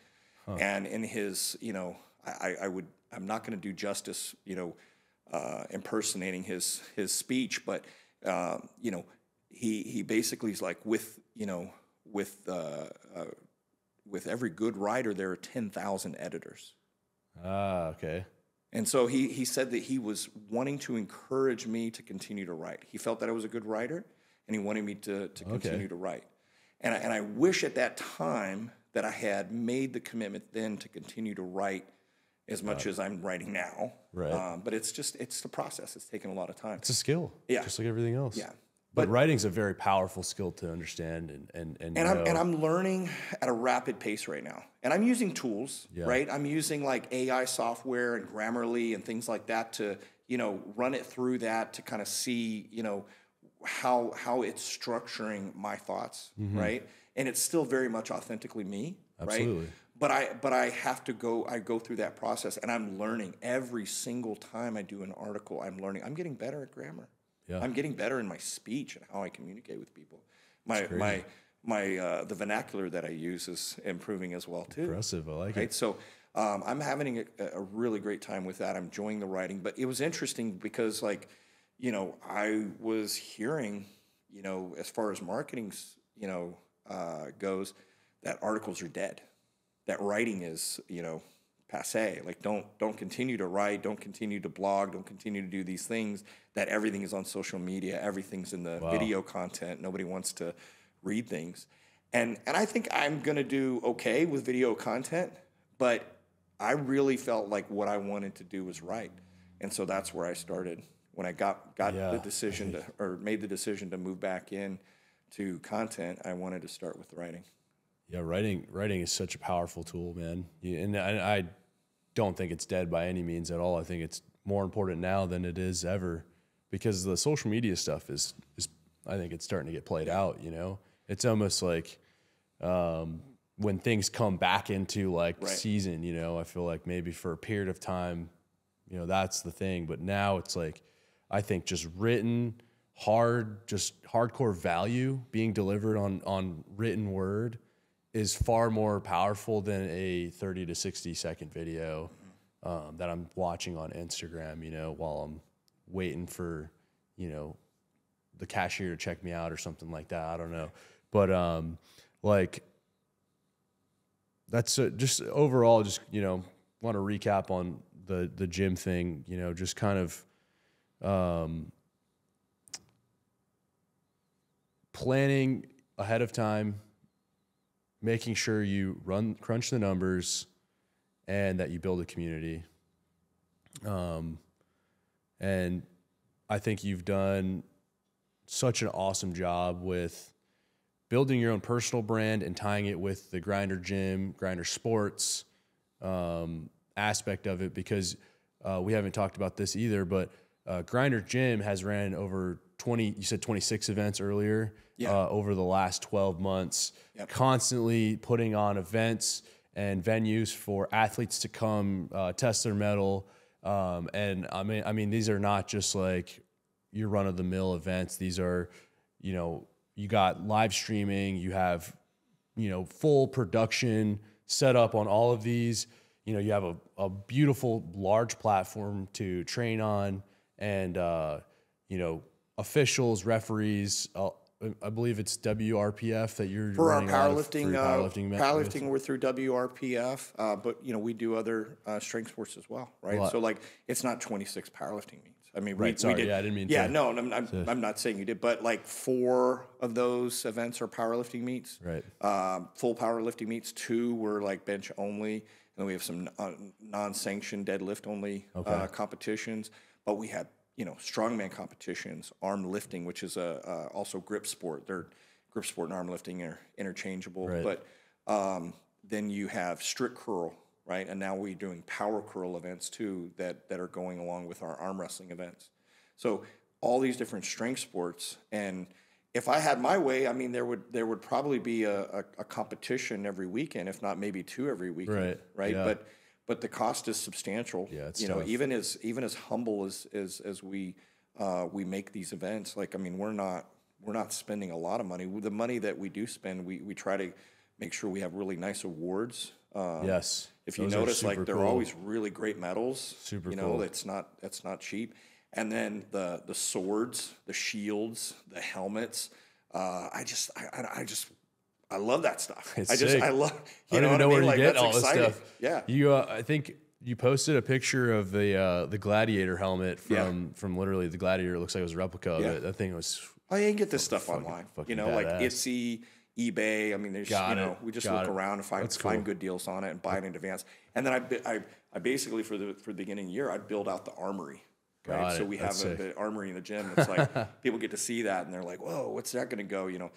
And in his, I'm not going to do justice, impersonating his speech, but he basically is like with every good writer there are 10,000 editors. Okay. And so he said that he was wanting to encourage me to continue to write. He felt that I was a good writer, and he wanted me to continue to write. And I wish at that time that I had made the commitment then to continue to write as much as I'm writing now. Right. But it's the process. It's taken a lot of time. It's a skill. Yeah. Just like everything else. Yeah. But writing's a very powerful skill to understand and I'm learning at a rapid pace right now. And I'm using tools, right? I'm using like AI software and Grammarly and things like that to, run it through that to kind of see, how it's structuring my thoughts, right? And it's still very much authentically me, Absolutely. right? But I have to go through that process, and I'm learning every single time I do an article. I'm learning. I'm getting better at grammar. Yeah. I'm getting better in my speech and how I communicate with people. The vernacular that I use is improving as well too. Impressive. I like it. So I'm having a really great time with that. I'm enjoying the writing, but it was interesting because I was hearing, as far as marketing, goes, that articles are dead, that writing is, passe. Like don't continue to write, don't continue to blog, don't continue to do these things, that everything is on social media, everything's in the video content. Nobody wants to read things. And I think I'm going to do okay with video content, but I really felt like what I wanted to do was write. And so that's where I started. When I got the decision made the decision to move back in to content, I wanted to start with writing. Yeah, writing is such a powerful tool, man. And I don't think it's dead by any means at all. I think it's more important now than it is ever, because the social media stuff is I think it's starting to get played out. It's almost like when things come back into season. I feel like maybe for a period of time, that's the thing. But now it's like, I think just written hardcore value being delivered on written word is far more powerful than a 30 to 60 second video that I'm watching on Instagram, while I'm waiting for, the cashier to check me out or something like that. I don't know. But that's just overall, just, want to recap on the gym thing, just kind of planning ahead of time, making sure you crunch the numbers, and that you build a community. And I think you've done such an awesome job with building your own personal brand and tying it with the Grinder Gym, Grinder Sports aspect of it, because we haven't talked about this either, but Grinder Gym has ran over 20, you said 26 events earlier, over the last 12 months, constantly putting on events and venues for athletes to come test their mettle. And I mean, these are not just like your run of the mill events. These are, you got live streaming, you have, full production set up on all of these. You have a beautiful large platform to train on, and, officials, referees, I believe it's WRPF that you're for our powerlifting. Powerlifting, we're through WRPF, but we do other strength sports as well, right? Well, so it's not 26 powerlifting meets. I mean, right? We did. Yeah, I didn't mean. Yeah, no, I'm not saying you did, but 4 of those events are powerlifting meets. Right. Full powerlifting meets. 2 were bench only, and then we have some non-sanctioned deadlift only competitions. But we had strongman competitions, arm lifting, which is also grip sport. They're grip sport and arm lifting are interchangeable. Right. But then you have strict curl, right? And now we're doing power curl events too that are going along with our arm wrestling events. So all these different strength sports. And if I had my way, I mean, there would probably be a competition every weekend, if not maybe 2 every weekend, right? Yeah. But the cost is substantial. Yeah, it's tough. Even as humble as we make these events, we're not spending a lot of money. The money that we do spend, we try to make sure we have really nice awards. Yes. If you notice, they're always really great medals. Super cool. That's not cheap. And then the swords, the shields, the helmets. I love that stuff. I love. I don't even know where you get all this stuff. Yeah. You, I think you posted a picture of the Gladiator helmet from literally the Gladiator. It looks like it was a replica of it. That thing was. Oh, you can get this stuff online. Like Etsy, eBay. I mean, there's we just look around and find good deals on it and buy it in advance. And then I basically for the beginning of the year, I build out the armory. right? So we have the armory in the gym. It's like people get to see that and they're like, whoa, what's that going to go? You know,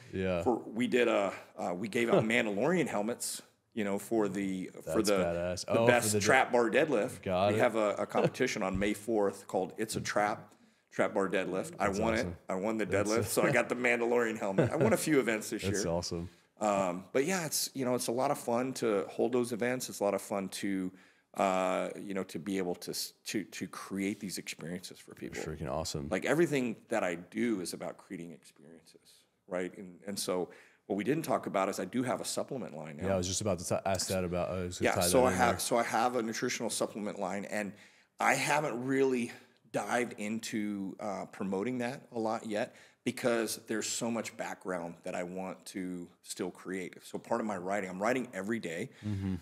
we gave out Mandalorian helmets, you know, for the best trap bar deadlift. We have a competition on May 4th called It's a Trap Bar Deadlift. I won it. I won the deadlift. So I got the Mandalorian helmet. I won a few events this year. That's awesome. But yeah, it's a lot of fun to hold those events. It's a lot of fun to to be able to create these experiences for people. Freaking awesome. Like everything that I do is about creating experiences, right? And so what we didn't talk about is I do have a supplement line now. Yeah, I was just about to ask that about. I have a nutritional supplement line, and I haven't really dived into promoting that a lot yet because there's so much background that I want to still create. So part of my writing, I'm writing every day. Mm-hmm.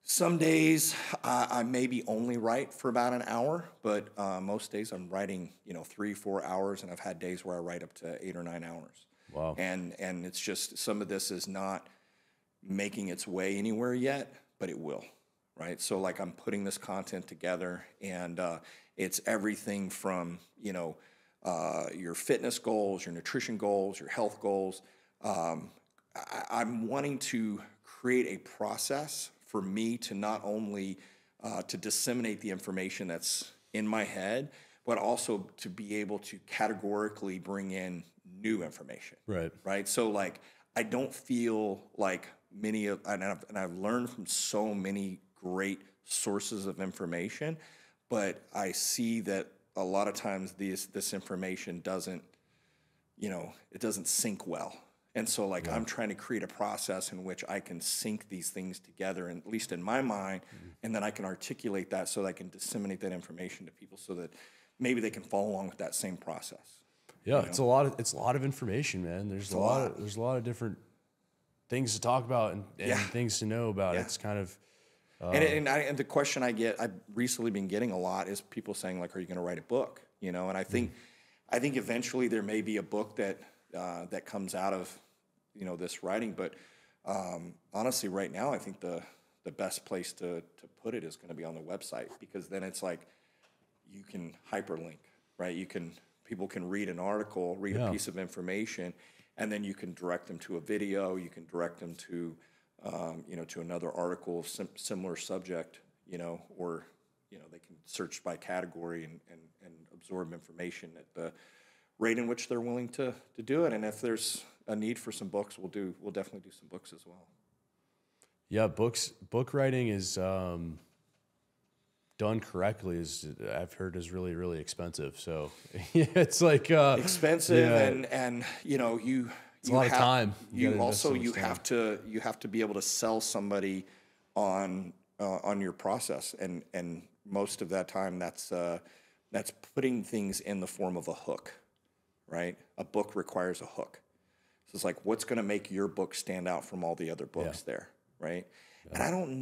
Some days I maybe only write for about an hour, but most days I'm writing, 3-4 hours, and I've had days where I write up to 8 or 9 hours. Wow. And it's just some of this is not making its way anywhere yet, but it will, right? So like I'm putting this content together, and it's everything from, your fitness goals, your nutrition goals, your health goals. I'm wanting to create a process for me to not only to disseminate the information that's in my head, but also to be able to categorically bring in new information. Right. So like, I don't feel like and I've learned from so many great sources of information, but I see that a lot of times this information doesn't, it doesn't sync well. And so like I'm trying to create a process in which I can sync these things together, and at least in my mind, and then I can articulate that so that I can disseminate that information to people so that maybe they can follow along with that same process. Yeah, it's a lot of information, man. There's a lot of different things to talk about and things to know about. Yeah. It's kind of and the question I've recently been getting a lot is people saying like, are you going to write a book? And I think eventually there may be a book that comes out of this writing, but honestly right now I think the best place to put it is going to be on the website, because then it's like you can hyperlink, right? People can read an article, read a piece of information, and then you can direct them to a video, you can direct them to to another article of similar subject, or they can search by category and absorb information at the rate in which they're willing to do it. And if there's a need for some books, we'll definitely do some books as well. Yeah, book writing is done correctly I've heard is really, really expensive. So it's like expensive and it's a lot of time. You have to be able to sell somebody on your process, and most of that time that's putting things in the form of a hook. Right? A book requires a hook. So it's like, what's going to make your book stand out from all the other books there, right? Yeah. And I don't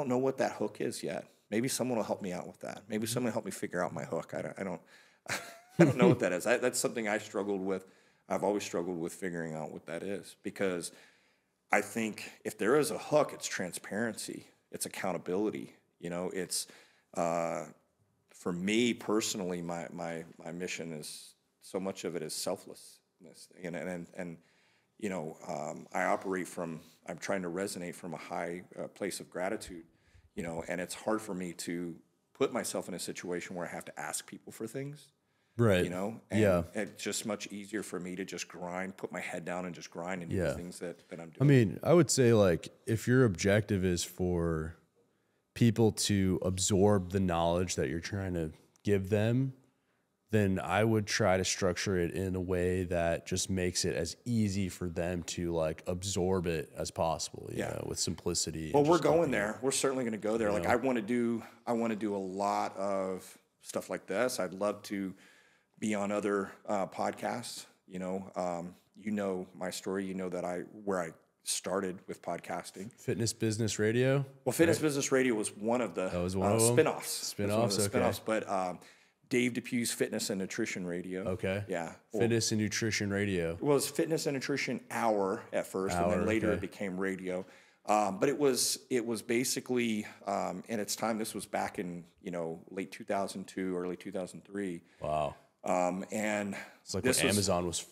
know what that hook is yet. Maybe someone will help me out with that. Maybe someone will help me figure out my hook. I don't know what that is. That's something I struggled with. I've always struggled with figuring out what that is, because I think if there is a hook, it's transparency, it's accountability. It's for me personally, my mission is, so much of it is selflessness, and I'm trying to resonate from a high place of gratitude, and it's hard for me to put myself in a situation where I have to ask people for things, right? And it's just much easier for me to just grind, put my head down and just grind and do the things that I'm doing. I mean, I would say like if your objective is for people to absorb the knowledge that you're trying to give them, then I would try to structure it in a way that just makes it as easy for them to like absorb it as possible, you know, with simplicity. Well, we're going there. We're certainly going to go there. Like I want to do a lot of stuff like this. I'd love to be on other podcasts. My story. That where I started with podcasting. Fitness Business Radio. Well, Fitness Business Radio was one of the spinoffs. Spinoffs, but. Dave Depew's Fitness and Nutrition Radio. Okay. Yeah. Fitness and Nutrition Radio. Well, it was Fitness and Nutrition Hour at first, and then later it became radio. But it was basically in its time. This was back in late 2002, early 2003. Wow. And it's like when Amazon was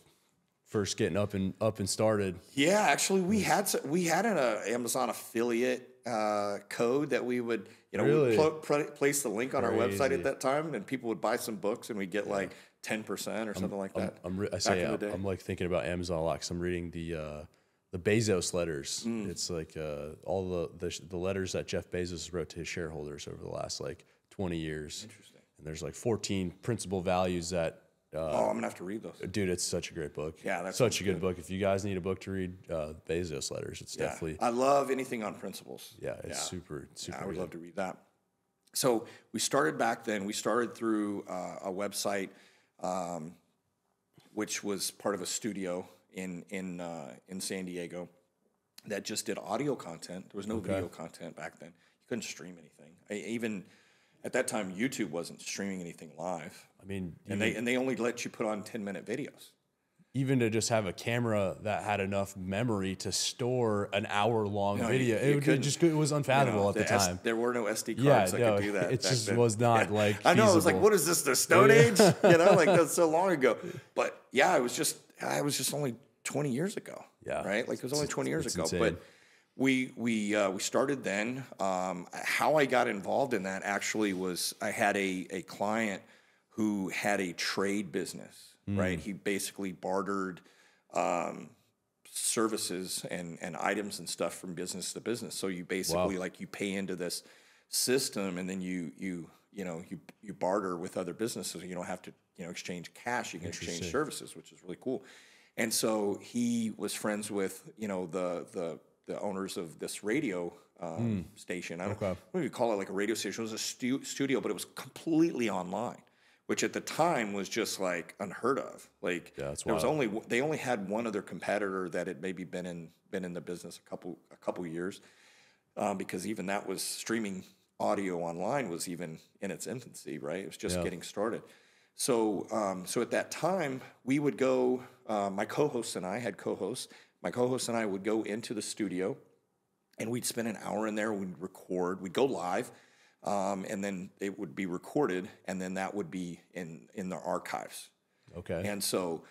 first getting up and started. Yeah, actually, we had an Amazon affiliate code that we would Really? place the link on our website at that time, and people would buy some books, and we'd get like 10% or something like that. I'm like thinking about Amazon a lot because I'm reading the Bezos letters. It's like all the letters that Jeff Bezos wrote to his shareholders over the last like 20 years. Interesting. And there's like 14 principal values that. I'm gonna have to read those. Dude, it's such a great book. Yeah, that's such a good book. If you guys need a book to read, Bezos letters, it's definitely. I love anything on principles. Yeah, it's super. I would love to read that. So we started back then. We started through a website, which was part of a studio in San Diego that just did audio content. There was no video content back then. You couldn't stream anything. Even at that time, YouTube wasn't streaming anything live. I mean, and they only let you put on 10-minute videos. Even to just have a camera that had enough memory to store an hour-long video, it was unfathomable at the time. There were no SD cards that could do that. It just was not like feasible. I know. It was like, what is this, the Stone Age? Like that's so long ago. But yeah, it was just only 20 years ago. Yeah, right. Like it was only 20 years ago. Insane. But we started then. How I got involved in that actually was I had a client who had a trade business. Right, he basically bartered services and items and stuff from business to business. So you basically you pay into this system, and then you barter with other businesses. You don't have to exchange cash. You can exchange services, which is really cool. And so he was friends with the owners of this radio station. I don't know if you call it like a radio station. It was a studio, but it was completely online, which at the time was just like unheard of. Like there was they only had one other competitor that had maybe been in the business a couple years, because even that was streaming audio online was even in its infancy, right? It was just getting started. So at that time we would go. My co-hosts and I had co-hosts. My co-hosts and I would go into the studio, and we'd spend an hour in there. We'd record. We'd go live. And then it would be recorded, and then that would be in the archives. Okay. And so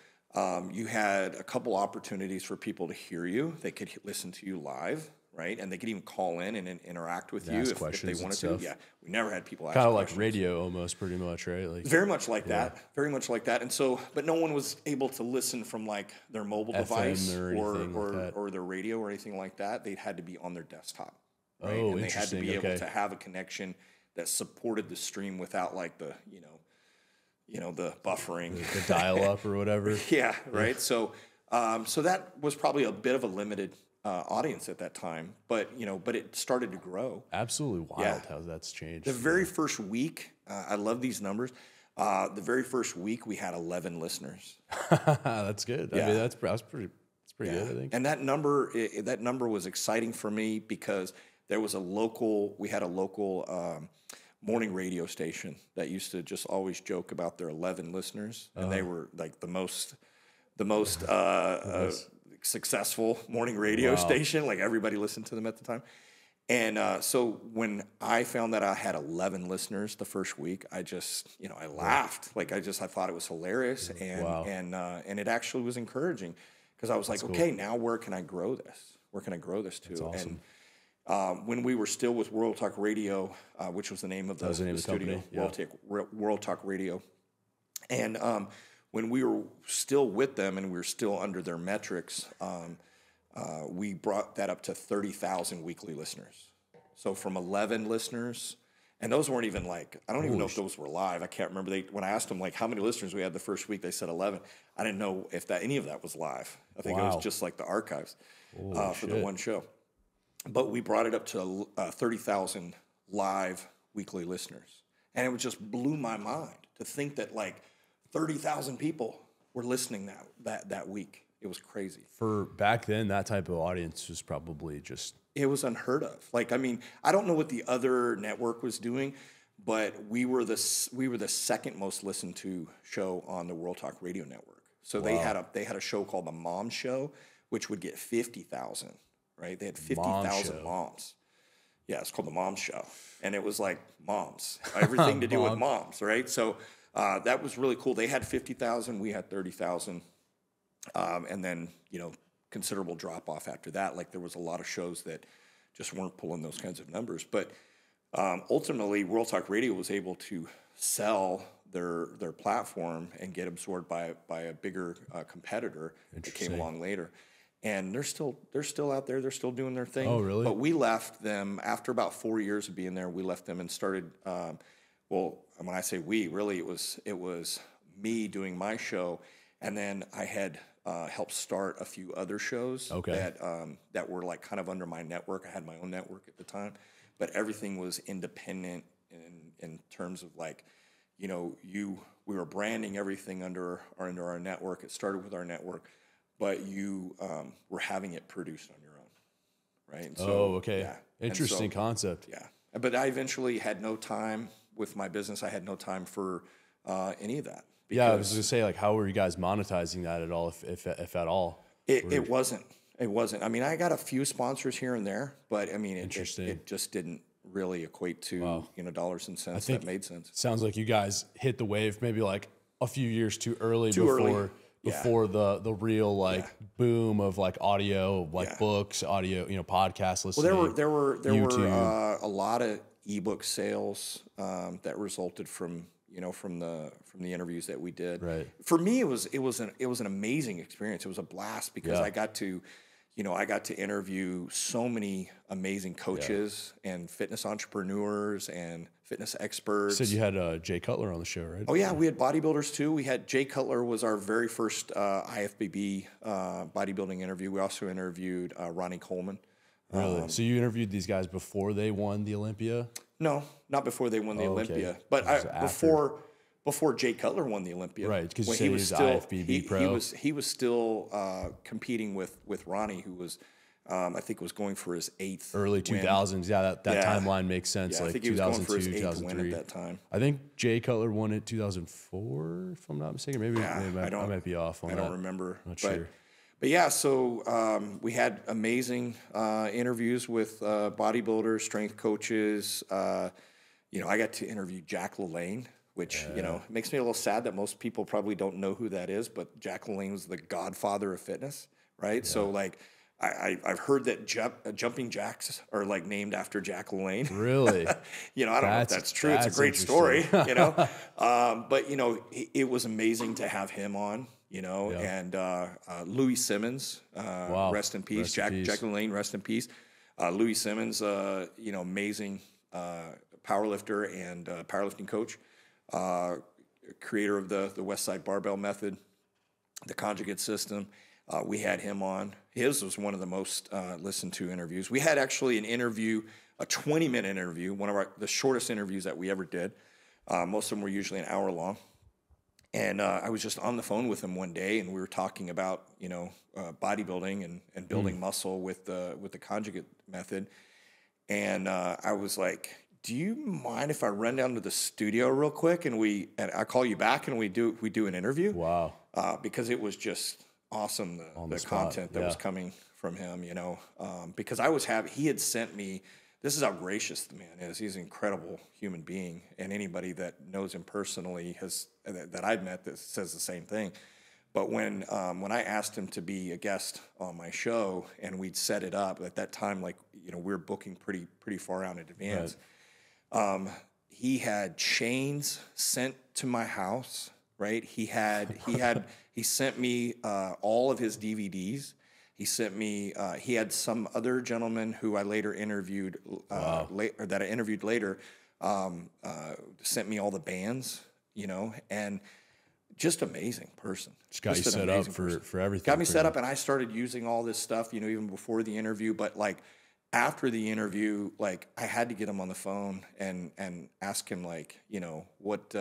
you had a couple opportunities for people to hear you. They could listen to you live, right? And they could even call in and interact with you if they wanted to. Yeah, we never had people ask questions. Kind of like radio almost, pretty much, right? Like very much like that. Very much like that. And so, but no one was able to listen from like their mobile device or their radio or anything like that. They had to be on their desktop. Right? Oh, and they had to be able to have a connection that supported the stream without like the the buffering, the dial up or whatever. Yeah, right. So that was probably a bit of a limited audience at that time, but it started to grow. Absolutely wild how that's changed. The very first week, I love these numbers. The very first week we had 11 listeners. That's good. I mean, that's pretty good, I think. And that number was exciting for me because we had a local morning radio station that used to just always joke about their 11 listeners, and they were like the most successful morning radio station. Like everybody listened to them at the time. And so when I found that I had 11 listeners the first week, I just I laughed. Like I thought it was hilarious, and it actually was encouraging because I was like, okay, now where can I grow this? Where can I grow this to? That's awesome. And when we were still with World Talk Radio, which was the name of the studio, World Talk Radio, and when we were still with them and we were still under their metrics, we brought that up to 30,000 weekly listeners. So from 11 listeners, and those weren't even like, I don't even know if those were live. I can't remember. When I asked them like how many listeners we had the first week, they said 11. I didn't know if any of that was live. I think it was just like the archives for the one show. But we brought it up to 30,000 live weekly listeners. And it just blew my mind to think that like 30,000 people were listening that week. It was crazy. For back then, that type of audience was probably just... It was unheard of. Like, I mean, I don't know what the other network was doing, but we were the second most listened to show on the World Talk Radio Network. So they had a show called The Mom Show, which would get 50,000. right? They had 50,000 moms. Yeah, it's called the Mom Show. And it was like moms, everything to do with moms, right? So that was really cool. They had 50,000, we had 30,000. And then, you know, considerable drop off after that. Like there was a lot of shows that just weren't pulling those kinds of numbers. But ultimately, World Talk Radio was able to sell their platform and get absorbed by a bigger competitor that came along later. And they're still out there. They're still doing their thing. Oh, really? But we left them after about 4 years of being there. We left them and started. Well, when I say we, really it was me doing my show, and then I had helped start a few other shows that were like kind of under my network. I had my own network at the time, but everything was independent in terms of like, you know, we were branding everything under our network. It started with our network. But you were having it produced on your own, right? And so, Yeah. Interesting concept. Yeah. But I eventually had no time with my business. I had no time for any of that. Yeah, I was going to say, like, how were you guys monetizing that at all, if at all? It wasn't. It wasn't. I mean, I got a few sponsors here and there, but I mean, it just didn't really equate to, you know, dollars and cents that made sense. Sounds like you guys hit the wave maybe like a few years too early before the real like boom of like audio, like books, audio, you know, podcast listening. Well, there were a lot of ebook sales that resulted from the interviews that we did. Right. For me, it was an amazing experience. It was a blast because I got to interview so many amazing coaches and fitness entrepreneurs and fitness experts. You said you had Jay Cutler on the show, right? Oh yeah, we had bodybuilders too. We had Jay Cutler was our very first IFBB bodybuilding interview. We also interviewed Ronnie Coleman. Really? So you interviewed these guys before they won the Olympia? No, not before they won the Olympia, but before Jay Cutler won the Olympia. Right, because you said he was still IFBB pro. He was still competing with Ronnie, who was I think was going for his 8th early 2000s. Win. Yeah, that timeline makes sense. Yeah, like I think he was going for his 8th 2003 win at that time. I think Jay Cutler won it 2004, if I'm not mistaken. Maybe I might be off on that. I don't remember. Not sure. But yeah, so we had amazing interviews with bodybuilders, strength coaches. You know, I got to interview Jack LaLanne, which, you know, makes me a little sad that most people probably don't know who that is, but Jack LaLanne was the godfather of fitness, right? Yeah. So, like, I've heard that jumping jacks are, like, named after Jack LaLanne. Really? You know, I don't know if that's true. It's a great story, you know? But, you know, it was amazing to have him on. You know, and Louis Simmons, rest in peace. Jack LaLanne, rest in peace. Louis Simmons, you know, amazing powerlifter and powerlifting coach, creator of the West Side Barbell Method, the conjugate system. We had him on. His was one of the most listened to interviews. We had actually an interview, a 20-minute interview, one of the shortest interviews that we ever did. Most of them were usually an hour long. And I was just on the phone with him one day, and we were talking about, you know, bodybuilding and building muscle with the conjugate method. And I was like, "Do you mind if I run down to the studio real quick and I call you back and we do an interview?" Wow! Because it was just awesome the content that was coming from him, you know. Because he had sent me. This is how gracious the man is. He's an incredible human being, and anybody that knows him personally that I've met that says the same thing. But when I asked him to be a guest on my show, and we'd set it up at that time, like, you know, we were booking pretty far out in advance. Right. He had chains sent to my house. Right. He sent me all of his DVDs. He sent me. He had some other gentleman who I later interviewed, that I interviewed later, sent me all the bands, you know, and just amazing person. Just got you set up for everything. Got me set up, and I started using all this stuff, you know, even before the interview. But like after the interview, like I had to get him on the phone and ask him, like, you know, what.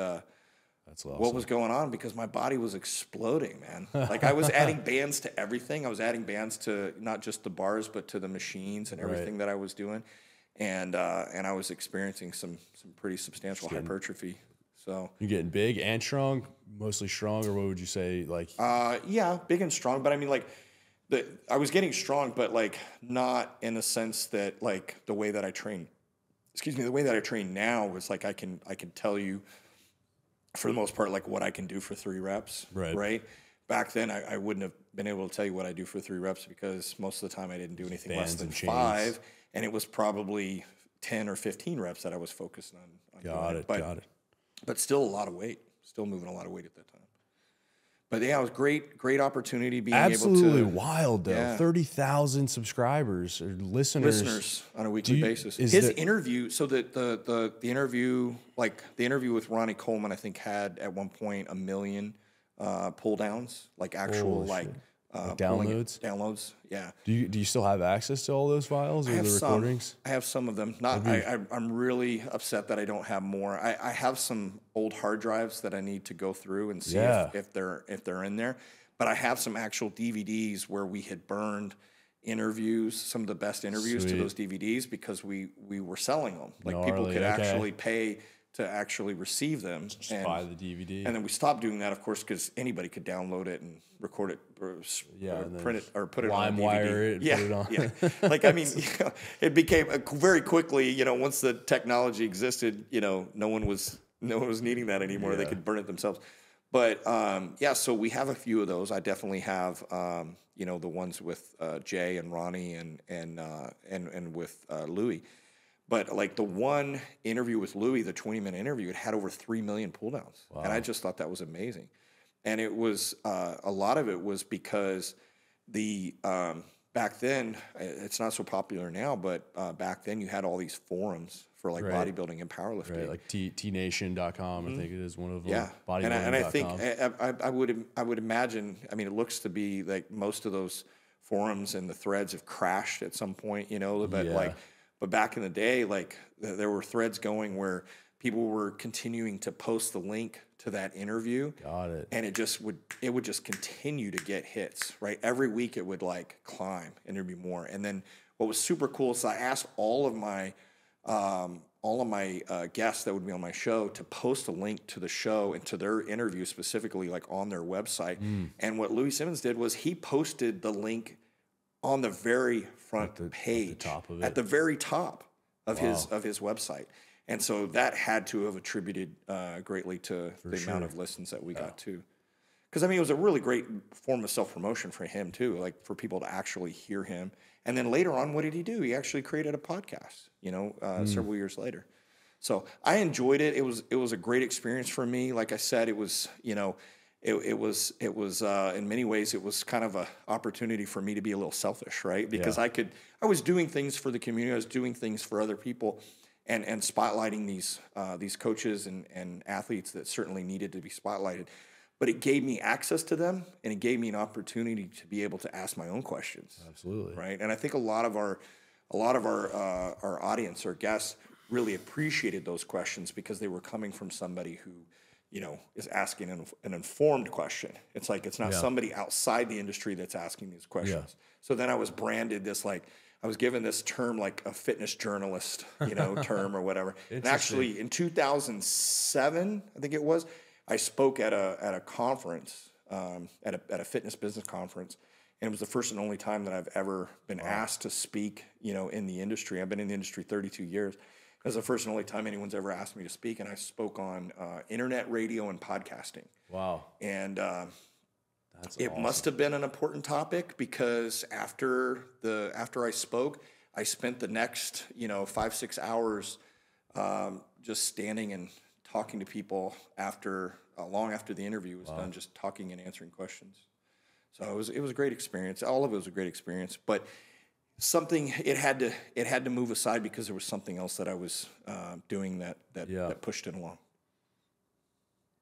That's awesome. What was going on, because my body was exploding, man. Like I was adding bands to everything. I was adding bands to not just the bars, but to the machines and everything that I was doing, and I was experiencing some pretty substantial hypertrophy. So you're getting big and strong, mostly strong, or what would you say? Like yeah, big and strong. But I mean, like I was getting strong, but like not in the sense that like the way that I train. The way that I train now was like I can tell you for the most part like what I can do for 3 reps. Right. Back then I wouldn't have been able to tell you what I do for 3 reps because most of the time I didn't do anything less than 5, and it was probably 10 or 15 reps that I was focused on. Got it. But still a lot of weight. Still moving a lot of weight at that time. But yeah, it was great opportunity being absolutely able to. Wild though. Yeah. 30,000 subscribers or listeners on a weekly basis. His interview, so the interview, like the interview with Ronnie Coleman, I think had at one point 1 million pull downs, like actual downloads. Yeah. Do you still have access to all those files or the recordings? I have some of them. I'm really upset that I don't have more. I have some old hard drives that I need to go through and see if they're in there. But I have some actual DVDs where we had burned interviews, some of the best interviews to those DVDs because we were selling them. Like people could actually pay to actually receive them. Just buy the DVD. And then we stopped doing that, of course, because anybody could download it and record it or print it or put it on LimeWire it. Put it on. Like, I mean, it became very quickly, once the technology existed, no one was needing that anymore. They could burn it themselves. But, so we have a few of those. I definitely have, the ones with Jay and Ronnie and with Louie. But like the one interview with Louie, the 20-minute interview, it had over 3 million pull downs. Wow. And I just thought that was amazing. And it was, a lot of it was because back then, it's not so popular now, but back then you had all these forums for like bodybuilding and powerlifting. Right, like tnation.com, I think it is one of them. Yeah, and I think I would imagine, I mean, it looks to be like most of those forums and the threads have crashed at some point, but back in the day, like there were threads going where people were continuing to post the link to that interview. Got it. And it would just continue to get hits, right? Every week it would like climb and there'd be more. And then what was super cool is I asked all of my guests that would be on my show to post a link to the show and to their interview specifically like on their website. And what Louie Simmons did was he posted the link on the very front page, at the very top of his website, and so that had to have attributed greatly to the amount of listens that we got too. Because I mean, it was a really great form of self promotion for him too, like for people to actually hear him. And then later on, what did he do? He actually created a podcast, several years later. So I enjoyed it. It was a great experience for me. Like I said, it was It was in many ways it was kind of an opportunity for me to be a little selfish, right? Because I was doing things for the community, I was doing things for other people, and spotlighting these coaches and athletes that certainly needed to be spotlighted. But it gave me access to them, and it gave me an opportunity to be able to ask my own questions. Absolutely, right? And I think a lot of our audience, our guests, really appreciated those questions because they were coming from somebody who, is asking an informed question. It's like it's not somebody outside the industry that's asking these questions. Yeah. So then I was branded this I was given this term like a fitness journalist, term or whatever. And actually in 2007, I think it was, I spoke at a conference, at a fitness business conference, and it was the first and only time that I've ever been asked to speak, in the industry. I've been in the industry 32 years. It was the first and only time anyone's ever asked me to speak, and I spoke on internet radio and podcasting. Wow. And it must have been an important topic because after I spoke, I spent the next 5-6 hours just standing and talking to people long after the interview was done, just talking and answering questions. So it was a great experience. All of it was a great experience, but it had to move aside because there was something else that I was doing that pushed it along.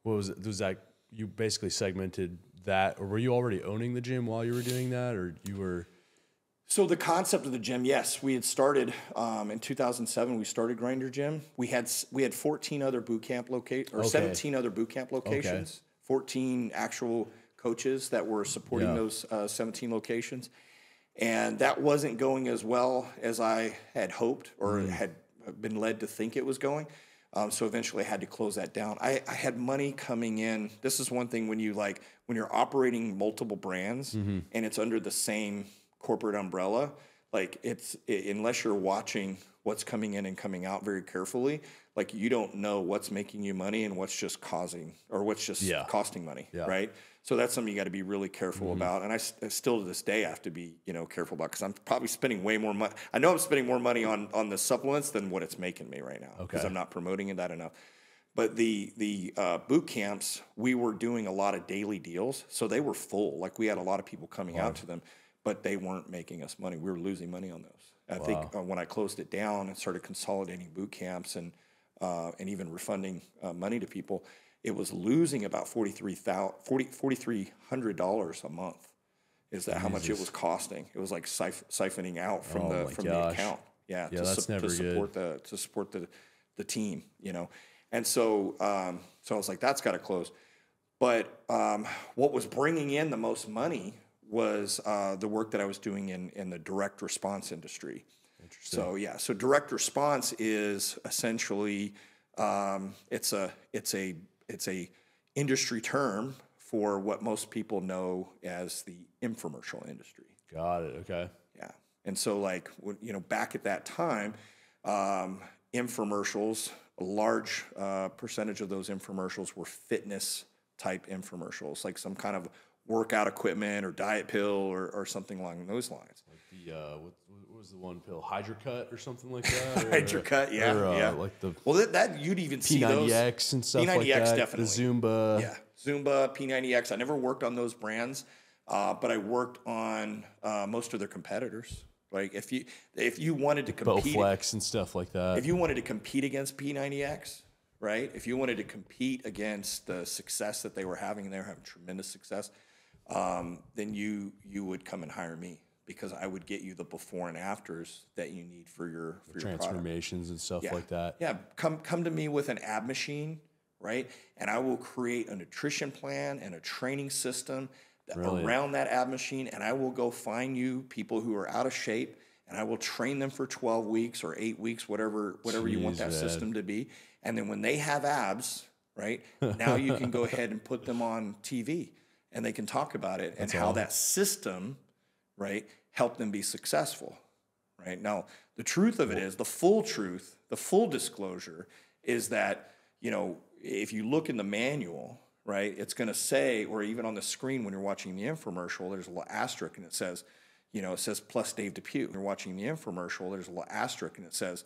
What was it? Was that you basically segmented that, or were you already owning the gym while you were doing that, or you were? So the concept of the gym, yes, we had started in 2007. We started Grinder Gym. We had 14 other boot camp 17 other boot camp locations. 14 actual coaches that were supporting those 17 locations. And that wasn't going as well as I had hoped or had been led to think it was going. So eventually I had to close that down. I had money coming in. This is one thing when you're operating multiple brands and it's under the same corporate umbrella, like unless you're watching what's coming in and coming out very carefully, like you don't know what's making you money and what's just costing money, right? So that's something you got to be really careful about. And I still to this day have to be, careful about, because I'm probably spending way more money. I know I'm spending more money on the supplements than what it's making me right now, because I'm not promoting that enough. But the boot camps, we were doing a lot of daily deals, so they were full. Like we had a lot of people coming out to them, but they weren't making us money. We were losing money on those. I think when I closed it down and started consolidating boot camps and even refunding money to people, it was losing about $4,300 a month. Is that how much it was costing? It was like siphoning out from the account. Yeah, that's never good. To support the team, And so I was like, that's got to close. But what was bringing in the most money was the work that I was doing in the direct response industry. Interesting. So direct response is essentially it's a industry term for what most people know as the infomercial industry. Got it. Okay. Yeah. And so back at that time, infomercials, a large percentage of those infomercials were fitness type infomercials, like some kind of workout equipment or diet pill or something along those lines. Like the what was the one pill? Hydrocut or something like that? Hydrocut, yeah. Like the that you'd even see those P90X and stuff like that. Definitely. The Zumba. Yeah, Zumba, P90X. I never worked on those brands, but I worked on most of their competitors. Like if you wanted to compete, Bowflex and stuff like that. If you wanted to compete against P90X, right? If you wanted to compete against the success that they were having, they were having tremendous success. Then you would come and hire me, because I would get you the before and afters that you need for your transformations and stuff like that. Yeah, come to me with an ab machine, right? And I will create a nutrition plan and a training system around that ab machine, and I will go find you people who are out of shape, and I will train them for 12 weeks or 8 weeks, whatever you want that system to be. And then when they have abs, right, now you can go ahead and put them on TV. And they can talk about it and how that system, right, helped them be successful, right? Now, the truth of it is, the full truth, the full disclosure is that, if you look in the manual, right, it's going to say, or even on the screen when you're watching the infomercial, there's a little asterisk and it says, it says plus Dave Depew. When you're watching the infomercial, there's a little asterisk and it says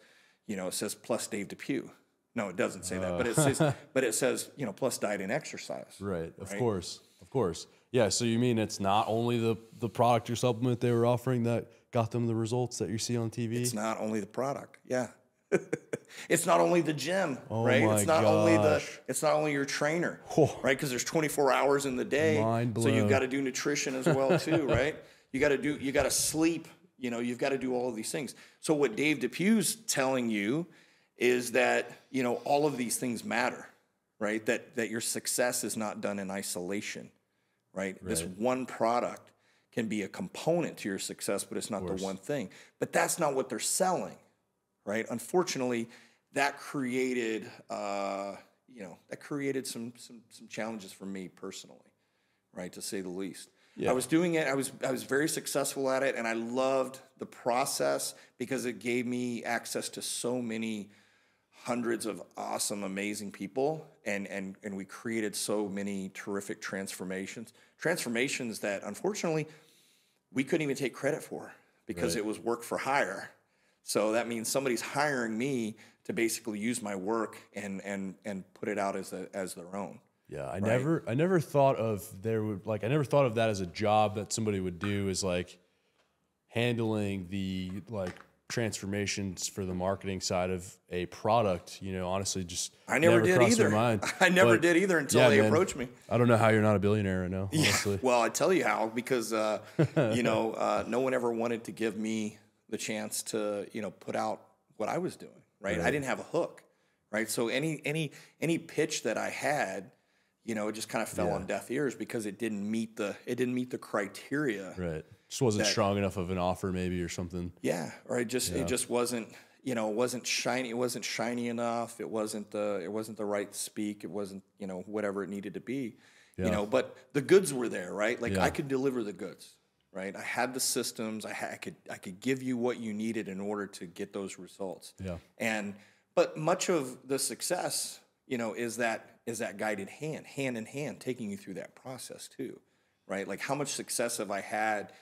plus Dave Depew. No, it doesn't say that, but it says, plus diet and exercise. Right, of course. Of course. Yeah, so you mean it's not only the product or supplement they were offering that got them the results that you see on TV? It's not only the product. Yeah. It's not only the gym, right? My it's not gosh. it's not only your trainer, Oh. right? Because there's 24 hours in the day. Mind blown. So you've got to do nutrition as well too, right? You got to sleep, you've got to do all of these things. So what Dave Depew's telling you is that, all of these things matter. Right? That your success is not done in isolation, right? This one product can be a component to your success, but it's not the one thing. But that's not what they're selling, right? Unfortunately, that created, some challenges for me personally, right? To say the least. Yeah. I was doing it. I was very successful at it, and I loved the process because it gave me access to so many hundreds of awesome, amazing people, and we created so many terrific transformations that unfortunately we couldn't even take credit for, because it was work for hire. So that means somebody's hiring me to basically use my work and put it out as their own. Yeah, I never thought of I never thought of that as a job that somebody would do, is like handling the transformations for the marketing side of a product. Honestly, just I never did either. I never did either until they approached me. I don't know how you're not a billionaire right now, honestly. Yeah, well, I tell you how, because no one ever wanted to give me the chance to put out what I was doing. Right? I didn't have a hook. Right? So any pitch that I had, it just kind of fell on deaf ears, because it didn't meet the criteria. Right. Just wasn't strong enough of an offer, maybe, or something. Yeah, or it just wasn't you know, it wasn't shiny. It wasn't shiny enough. It wasn't the right speak. It wasn't, you know, whatever it needed to be, you know, but the goods were there, right? Like I could deliver the goods, right? I had the systems. I could give you what you needed in order to get those results. Yeah. But much of the success, you know, is that guided hand in hand, taking you through that process too, right? Like how much success have I had,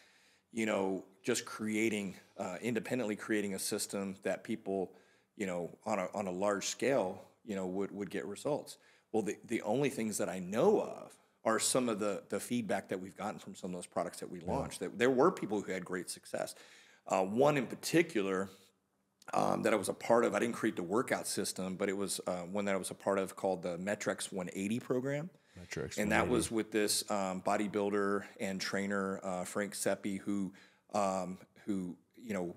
you know, just creating, independently creating a system that people, you know, on a large scale, you know, would get results. Well, the only things that I know of are some of the feedback that we've gotten from some of those products that we launched. That there were people who had great success. One in particular that I was a part of, I didn't create the workout system, but it was one that I was a part of called the Metrex 180 program. And that was with this bodybuilder and trainer, Frank Seppi, who you know,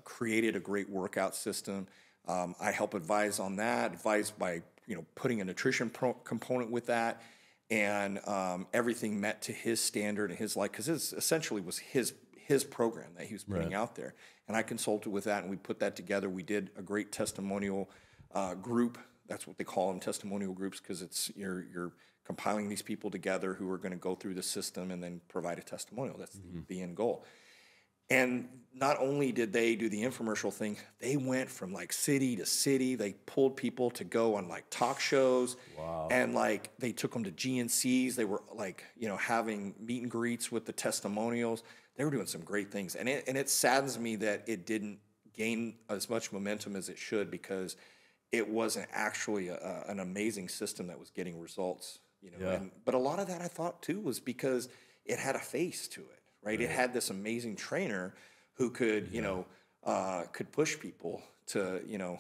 created a great workout system. I help advise on that, advised by, you know, putting a nutrition component with that, and everything met to his standard and his because it essentially was his program that he was putting out there. And I consulted with that, and we put that together. We did a great testimonial group. That's what they call them, testimonial groups, because it's you're compiling these people together who are going to go through the system and then provide a testimonial. That's the end goal. And not only did they do the infomercial thing, they went from like city to city. They pulled people to go on like talk shows. Wow. And like they took them to GNCs. They were like, you know, having meet and greets with the testimonials. They were doing some great things. And it saddens me that it didn't gain as much momentum as it should, because it wasn't actually an amazing system that was getting results. You know, yeah. But a lot of that I thought too was because it had a face to it, right? It had this amazing trainer who could, you know, could push people to, you know,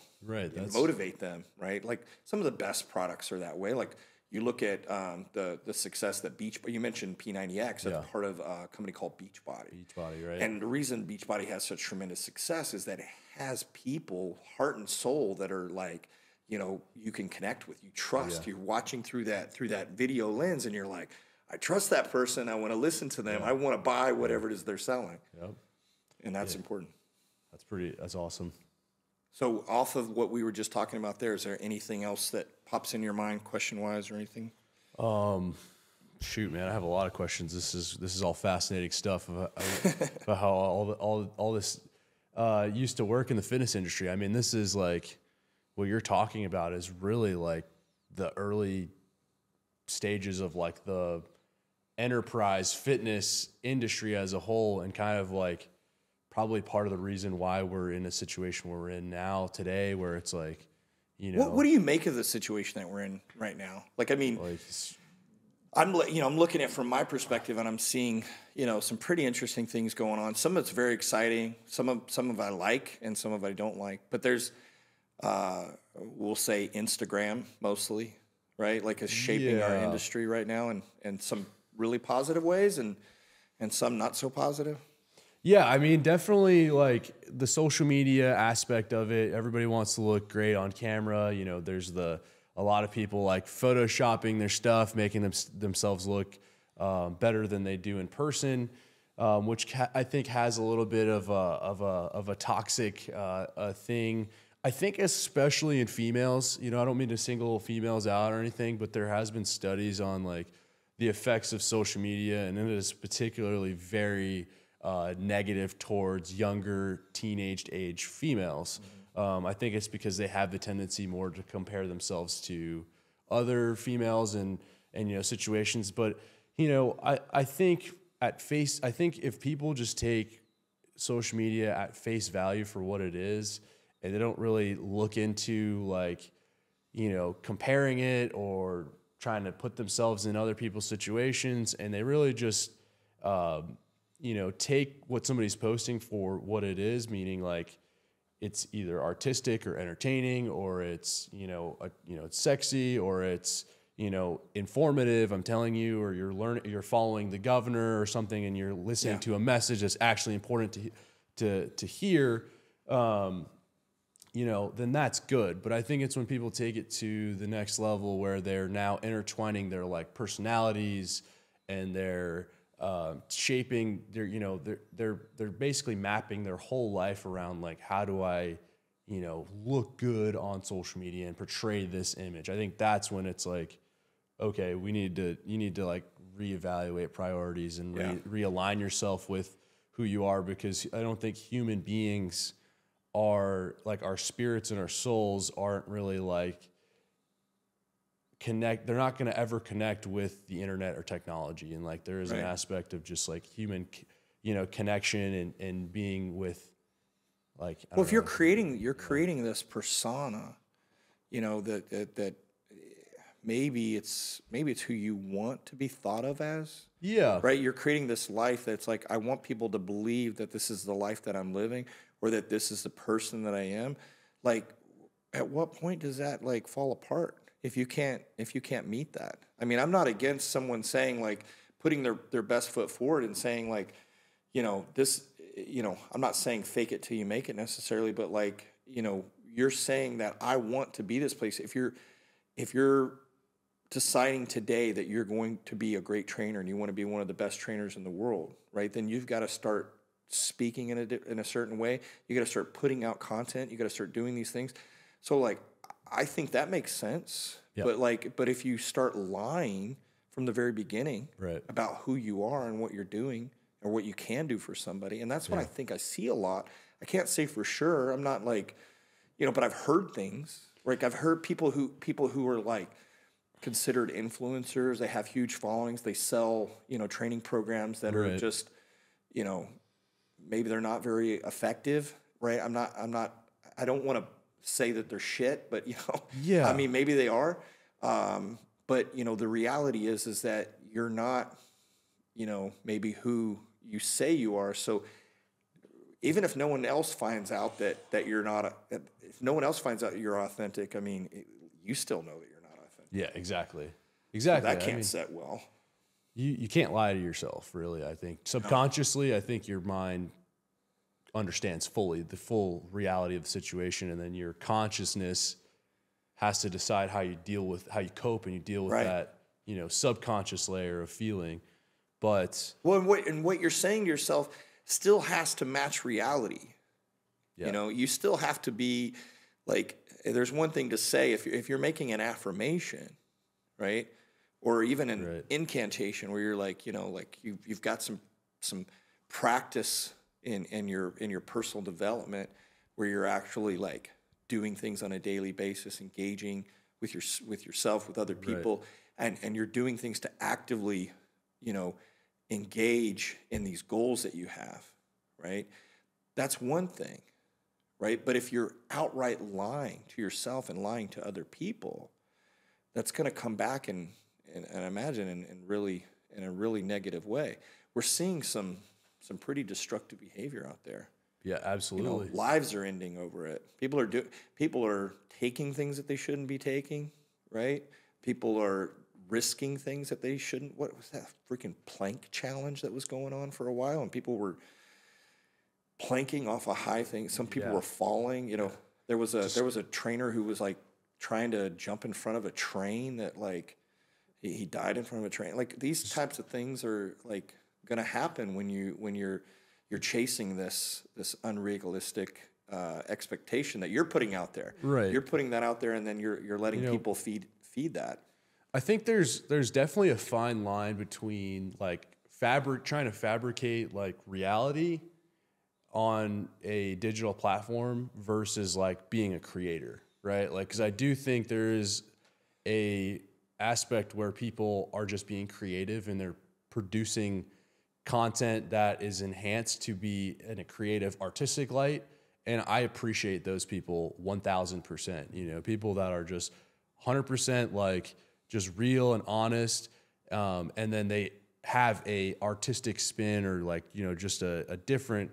motivate them, right? Like some of the best products are that way. Like you look at the success that you mentioned P90X, that's part of a company called Beachbody. Beachbody, right? And the reason Beachbody has such tremendous success is that it has people, heart and soul, that are like, you know, you can connect with, you trust. You're watching through that video lens, and you're like, I trust that person. I want to listen to them. I want to buy whatever it is they're selling. Yep. And that's important. That's awesome. So off of what we were just talking about there, is there anything else that pops in your mind question-wise or anything? Shoot, man, I have a lot of questions. This is all fascinating stuff about how all this used to work in the fitness industry. I mean, this is like what you're talking about is really like the early stages of like the enterprise fitness industry as a whole, and kind of like probably part of the reason why we're in a situation we're in now today, where it's like, you know, what do you make of the situation that we're in right now? Like, I mean, I'm looking at it from my perspective, and I'm seeing, you know, some pretty interesting things going on. Some of it's very exciting. Some of it I like, and some of it I don't like. But there's, we'll say Instagram mostly, right? Like, is shaping our industry right now, and some really positive ways, and some not so positive. Yeah, I mean, definitely like the social media aspect of it. Everybody wants to look great on camera. You know, there's a lot of people like photoshopping their stuff, making themselves look better than they do in person, which I think has a little bit of a toxic thing. I think especially in females. You know, I don't mean to single females out or anything, but there has been studies on like the effects of social media, and it is particularly very negative towards younger teenage age females. I think it's because they have the tendency more to compare themselves to other females and you know, situations. But, you know, I think if people just take social media at face value for what it is, and they don't really look into like, you know, comparing it or trying to put themselves in other people's situations, and they really just, you know, take what somebody's posting for what it is, meaning like it's either artistic or entertaining, or it's, you know, it's sexy, or it's, you know, informative, I'm telling you, or you're following the governor or something, and you're listening to a message that's actually important to hear, you know, then that's good. But I think it's when people take it to the next level where they're now intertwining their like personalities, and they're shaping their, you know, they're basically mapping their whole life around like, how do I you know, look good on social media and portray this image. I think that's when it's like, okay, you need to like reevaluate priorities and realign yourself with who you are, because I don't think human beings are like, our spirits and our souls aren't really like they're not going to ever connect with the internet or technology. And like, there is an aspect of just like human, you know, connection and being with like, if you're creating this persona, you know, that maybe it's who you want to be thought of as. Yeah. Right. You're creating this life that's like, I want people to believe that this is the life that I'm living, or that this is the person that I am. Like, at what point does that like fall apart if you can't meet that? I mean, I'm not against someone saying like putting their best foot forward and saying like, you know, this, you know, I'm not saying fake it till you make it necessarily, but like, you know, you're saying that I want to be this place. If you're deciding today that you're going to be a great trainer and you want to be one of the best trainers in the world, right? Then you've got to start speaking in a certain way. You got to start putting out content. You got to start doing these things. So like, I think that makes sense. Yep. But if you start lying from the very beginning about who you are and what you're doing or what you can do for somebody, and that's what I think I see a lot. I can't say for sure. I'm not like, you know, but I've heard things. Like, I've heard people who are like considered influencers. They have huge followings. They sell, you know, training programs that are just, you know, maybe they're not very effective, right? I don't want to say that they're shit, but, you know, I mean, maybe they are. But, you know, the reality is that you're not, you know, maybe who you say you are. So even if no one else finds out that you're not, if no one else finds out you're authentic, I mean, you still know that you're not authentic. Yeah, exactly. So that can't set well. You can't lie to yourself, really. I think subconsciously, I think your mind understands fully the full reality of the situation, and then your consciousness has to decide how you cope and you deal with that, you know, subconscious layer of feeling. But what you're saying to yourself still has to match reality. You know, you still have to be like, there's one thing to say if you're making an affirmation, right? Or even an incantation where you're like, you know, like you've got some practice in your personal development where you're actually like doing things on a daily basis, engaging with yourself, with other people, and you're doing things to actively, you know, engage in these goals that you have, right? That's one thing, right? But if you're outright lying to yourself and lying to other people, that's going to come back and imagine in a really negative way. We're seeing some pretty destructive behavior out there. Yeah, absolutely. You know, lives are ending over it. People are taking things that they shouldn't be taking, right? People are risking things that they shouldn't. What was that freaking plank challenge that was going on for a while? And people were planking off a high thing. Some people were falling. You know, there was a trainer who was like trying to jump in front of a train that like he died in front of a train. Like, these types of things are like going to happen when you're chasing this unrealistic expectation that you're putting out there. Right. You're putting that out there, and then you're letting people feed that. I think there's definitely a fine line between like trying to fabricate like reality on a digital platform versus like being a creator, right? Like, because I do think there is a aspect where people are just being creative and they're producing content that is enhanced to be in a creative, artistic light. And I appreciate those people 1000%, you know, people that are just 100% like just real and honest. And then they have a artistic spin or like, you know, just a different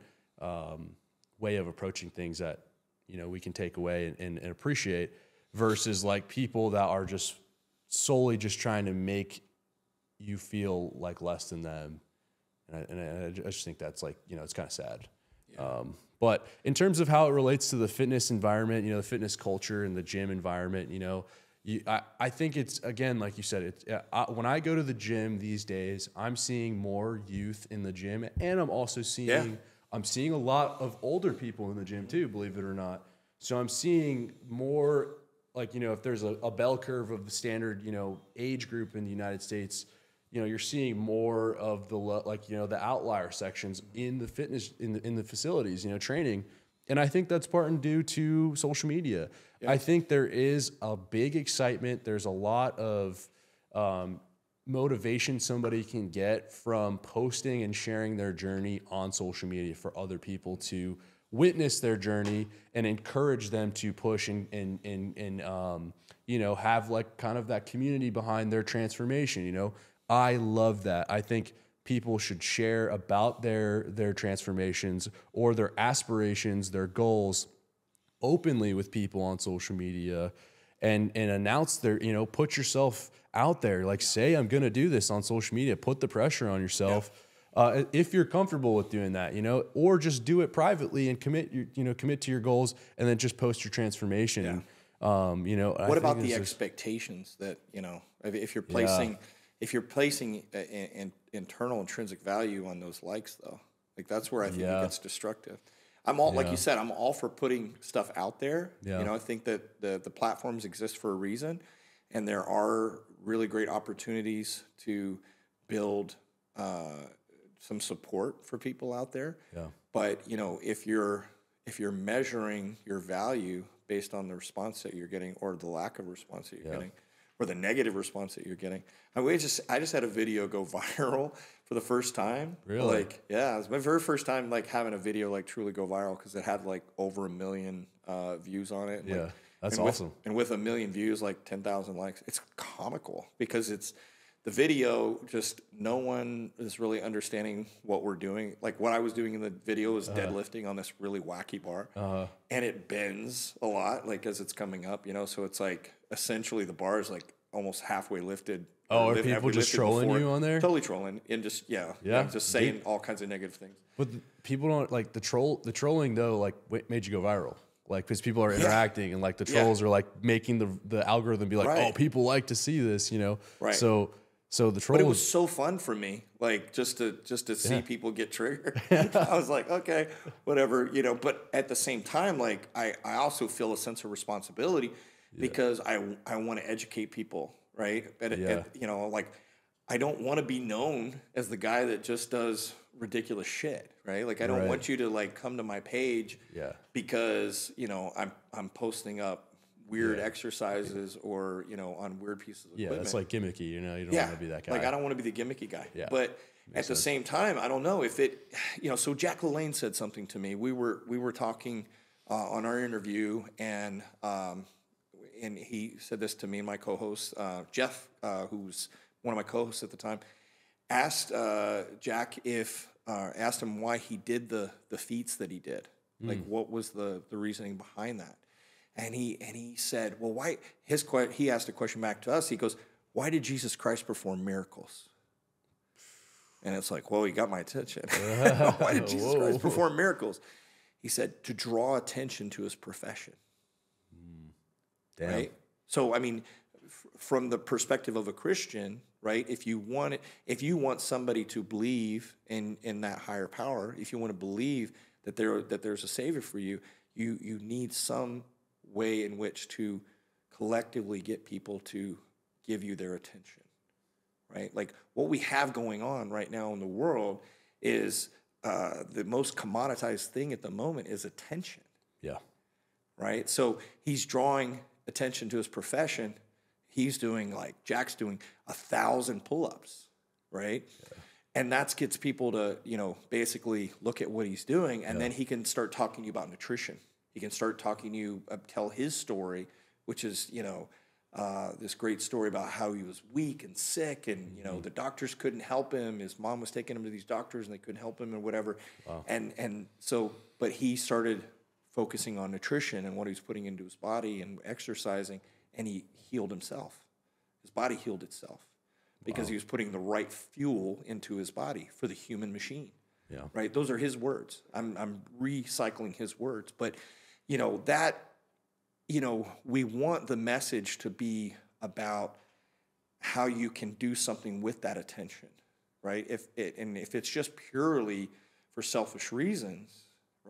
way of approaching things that, you know, we can take away and appreciate, versus like people that are just solely just trying to make you feel like less than them. And I just think that's like, you know, it's kind of sad. Yeah. But in terms of how it relates to the fitness environment, you know, the fitness culture and the gym environment, you know, I think it's, again, like you said, when I go to the gym these days, I'm seeing more youth in the gym, and I'm also seeing, I'm seeing a lot of older people in the gym too, believe it or not. So I'm seeing more, like, if there's a bell curve of the standard, age group in the United States, you're seeing more of the outlier sections in the fitness, in the facilities, training. And I think that's part and due to social media. Yeah. I think there is a big excitement. There's a lot of motivation somebody can get from posting and sharing their journey on social media for other people to witness their journey and encourage them to push and have like kind of that community behind their transformation. I love that. I think people should share about their transformations or their aspirations, their goals openly with people on social media and announce put yourself out there. Like, say, I'm going to do this on social media. Put the pressure on yourself. Yeah. If you're comfortable with doing that, or just do it privately and commit to your goals and then just post your transformation. Yeah. What about the expectations that, if you're placing, internal intrinsic value on those likes though, like that's where I think it gets destructive. Like you said, I'm all for putting stuff out there. Yeah. I think that the platforms exist for a reason, and there are really great opportunities to build some support for people out there. Yeah. But if you're measuring your value based on the response that you're getting or the lack of response that you're getting, or the negative response that you're getting. I just had a video go viral for the first time. Really? It was my very first time having a video truly go viral because it had over 1 million views on it. Yeah, that's awesome. And with 1 million views, 10,000 likes, it's comical because it's the video. Just no one is really understanding what we're doing. Like what I was doing in the video is deadlifting on this really wacky bar, and it bends a lot as it's coming up. So it's essentially the bar is almost halfway lifted. Oh, are people just trolling you on there? Totally trolling and just just saying all kinds of negative things. But people don't like the trolling though. Made you go viral. Because people are interacting and the trolls are making the algorithm be oh, people like to see this. Right. So the troll. But it was so fun for me, just to see people get triggered. I was like, okay, whatever, But at the same time, I also feel a sense of responsibility because I want to educate people, right? I don't want to be known as the guy that just does ridiculous shit, right? I don't want you to come to my page, because I'm posting up weird exercises or on weird pieces of equipment. It's gimmicky, you don't want to be that guy. I don't want to be the gimmicky guy. Yeah. But at the same time, I don't know if it, so Jack LaLanne said something to me. We were talking on our interview, and he said this to me and my co-host, Jeff, who's one of my co-hosts at the time, asked Jack asked him why he did the feats that he did. What was the reasoning behind that? And he said, well, why? He asked a question back to us. He goes, why did Jesus Christ perform miracles? And it's well, he got my attention. Why did Jesus Christ perform miracles? He said, to draw attention to his profession. Damn. Right? So, from the perspective of a Christian, right? If you want somebody to believe in that higher power, if you want to believe that there's a Savior for you, you need some way in which to collectively get people to give you their attention, right? What we have going on right now in the world is the most commoditized thing at the moment is attention. Yeah. Right? So he's drawing attention to his profession. He's doing Jack's doing 1,000 pull-ups, right? Yeah. And that gets people to, basically look at what he's doing, and then he can start talking to you about nutrition. He can start talking to you, tell his story, which is, this great story about how he was weak and sick, and the doctors couldn't help him. His mom was taking him to these doctors, and they couldn't help him, and whatever. Wow. And so, but he started focusing on nutrition and what he was putting into his body and exercising, and he healed himself. His body healed itself because he was putting the right fuel into his body for the human machine. Yeah. Right. Those are his words. I'm recycling his words, but we want the message to be about how you can do something with that attention, right? If it's just purely for selfish reasons,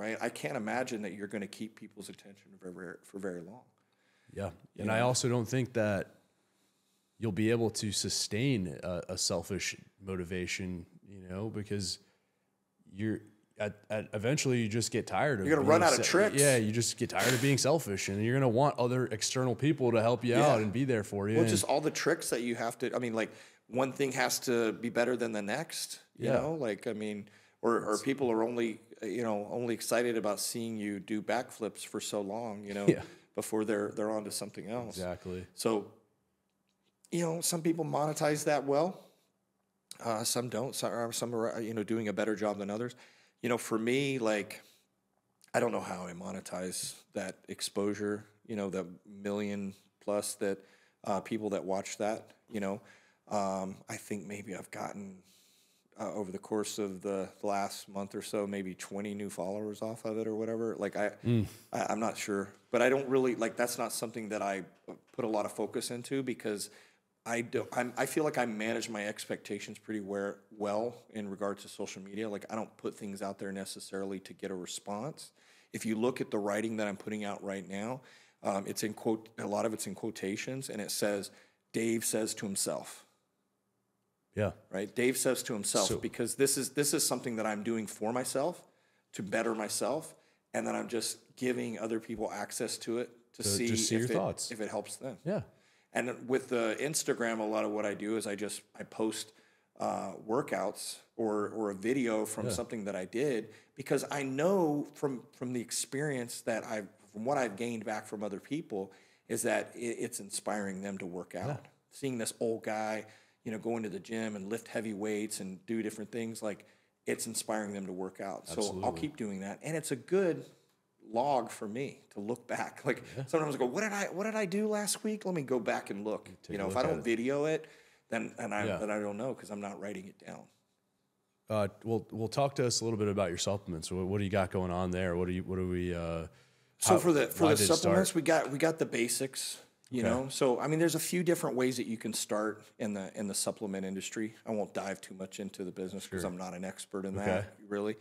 right? I can't imagine that you're going to keep people's attention for very long. Yeah. And I also don't think that you'll be able to sustain a selfish motivation, because eventually you just get tired of You're going to run out of tricks. Yeah, you just get tired of being selfish, and you're going to want other external people to help you out and be there for you. Well, just all the tricks that you have to, I mean, like one thing has to be better than the next, you know, like, I mean, or people are only excited about seeing you do backflips for so long, before they're on to something else. Exactly. So, some people monetize that well. Some don't. Some are, doing a better job than others. For me, like, I don't know how I monetize that exposure, the million plus that people that watch that, I think maybe I've gotten over the course of the last month or so, maybe 20 new followers off of it or whatever. Like I'm not sure, but I don't really that's not something that I put a lot of focus into because I feel like I manage my expectations pretty well in regard to social media. Like I don't put things out there necessarily to get a response. If you look at the writing that I'm putting out right now, it's in quote, a lot of it's in quotations, and it says, Dave says to himself. Yeah. Right. Dave says to himself, because this is something that I'm doing for myself to better myself. And then I'm just giving other people access to it to see your thoughts, if it helps them. Yeah. And with the Instagram, a lot of what I do is I post workouts or a video from something that I did, because I know from the experience from what I've gained back from other people is that it's inspiring them to work out. Yeah. Seeing this old guy, going to the gym and lift heavy weights and do different things, like it's inspiring them to work out. Absolutely. So I'll keep doing that. And it's a good log for me to look back. Like sometimes I go, what did I do last week? Let me go back and look. If I don't video it, then I don't know, because I'm not writing it down. We'll talk to us a little bit about your supplements. What do you got going on there? What do we? So for the supplements, we got the basics. So I mean, there's a few different ways that you can start in the supplement industry. I won't dive too much into the business because I'm not an expert in that, really.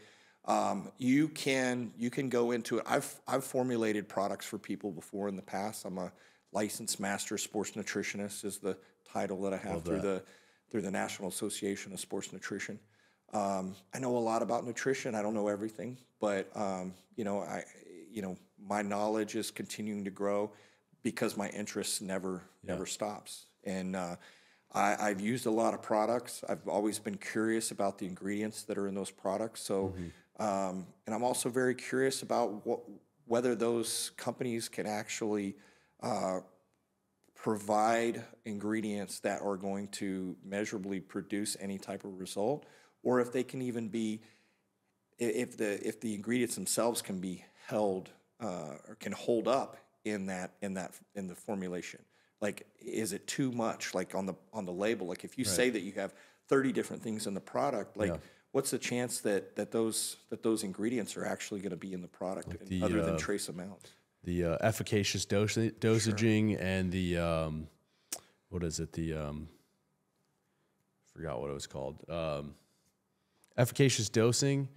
You can go into it. I've formulated products for people before in the past. I'm a licensed master sports nutritionist, is the title that I have through the National Association of Sports Nutrition. I know a lot about nutrition. I don't know everything, but my knowledge is continuing to grow because my interest never stops. And I've used a lot of products. I've always been curious about the ingredients that are in those products. So, and I'm also very curious about whether those companies can actually provide ingredients that are going to measurably produce any type of result, or if they can even be, if the ingredients themselves can be held or can hold up in the formulation. Like, is it too much? Like on the label, like if you say that you have 30 different things in the product, like what's the chance that those ingredients are actually going to be in the product, like other than trace amounts? The efficacious dosaging and the what is it? The forgot what it was called. Efficacious dosing,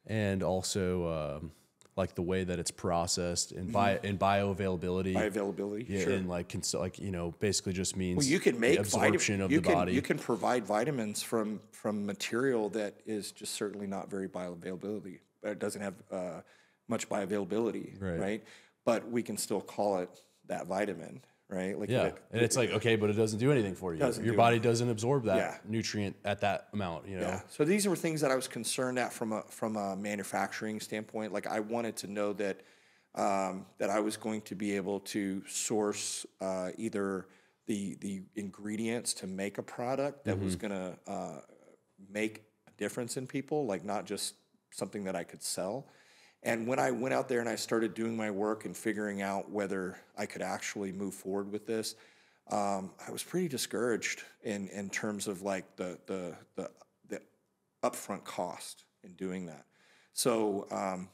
and also like the way that it's processed and bioavailability. Bioavailability, sure. And basically just means you can make absorption of the body. You can provide vitamins from material that is just certainly not very bioavailability. It doesn't have much bioavailability, right? But we can still call it that vitamin, right? Like and it's like, okay, but it doesn't do anything for you. Your body doesn't absorb that nutrient at that amount, Yeah. So these were things that I was concerned at from a manufacturing standpoint. Like I wanted to know that that I was going to be able to source either the ingredients to make a product that was going to make a difference in people, like not just something that I could sell. And when I went out there and I started doing my work and figuring out whether I could actually move forward with this, I was pretty discouraged in terms of like the upfront cost in doing that. So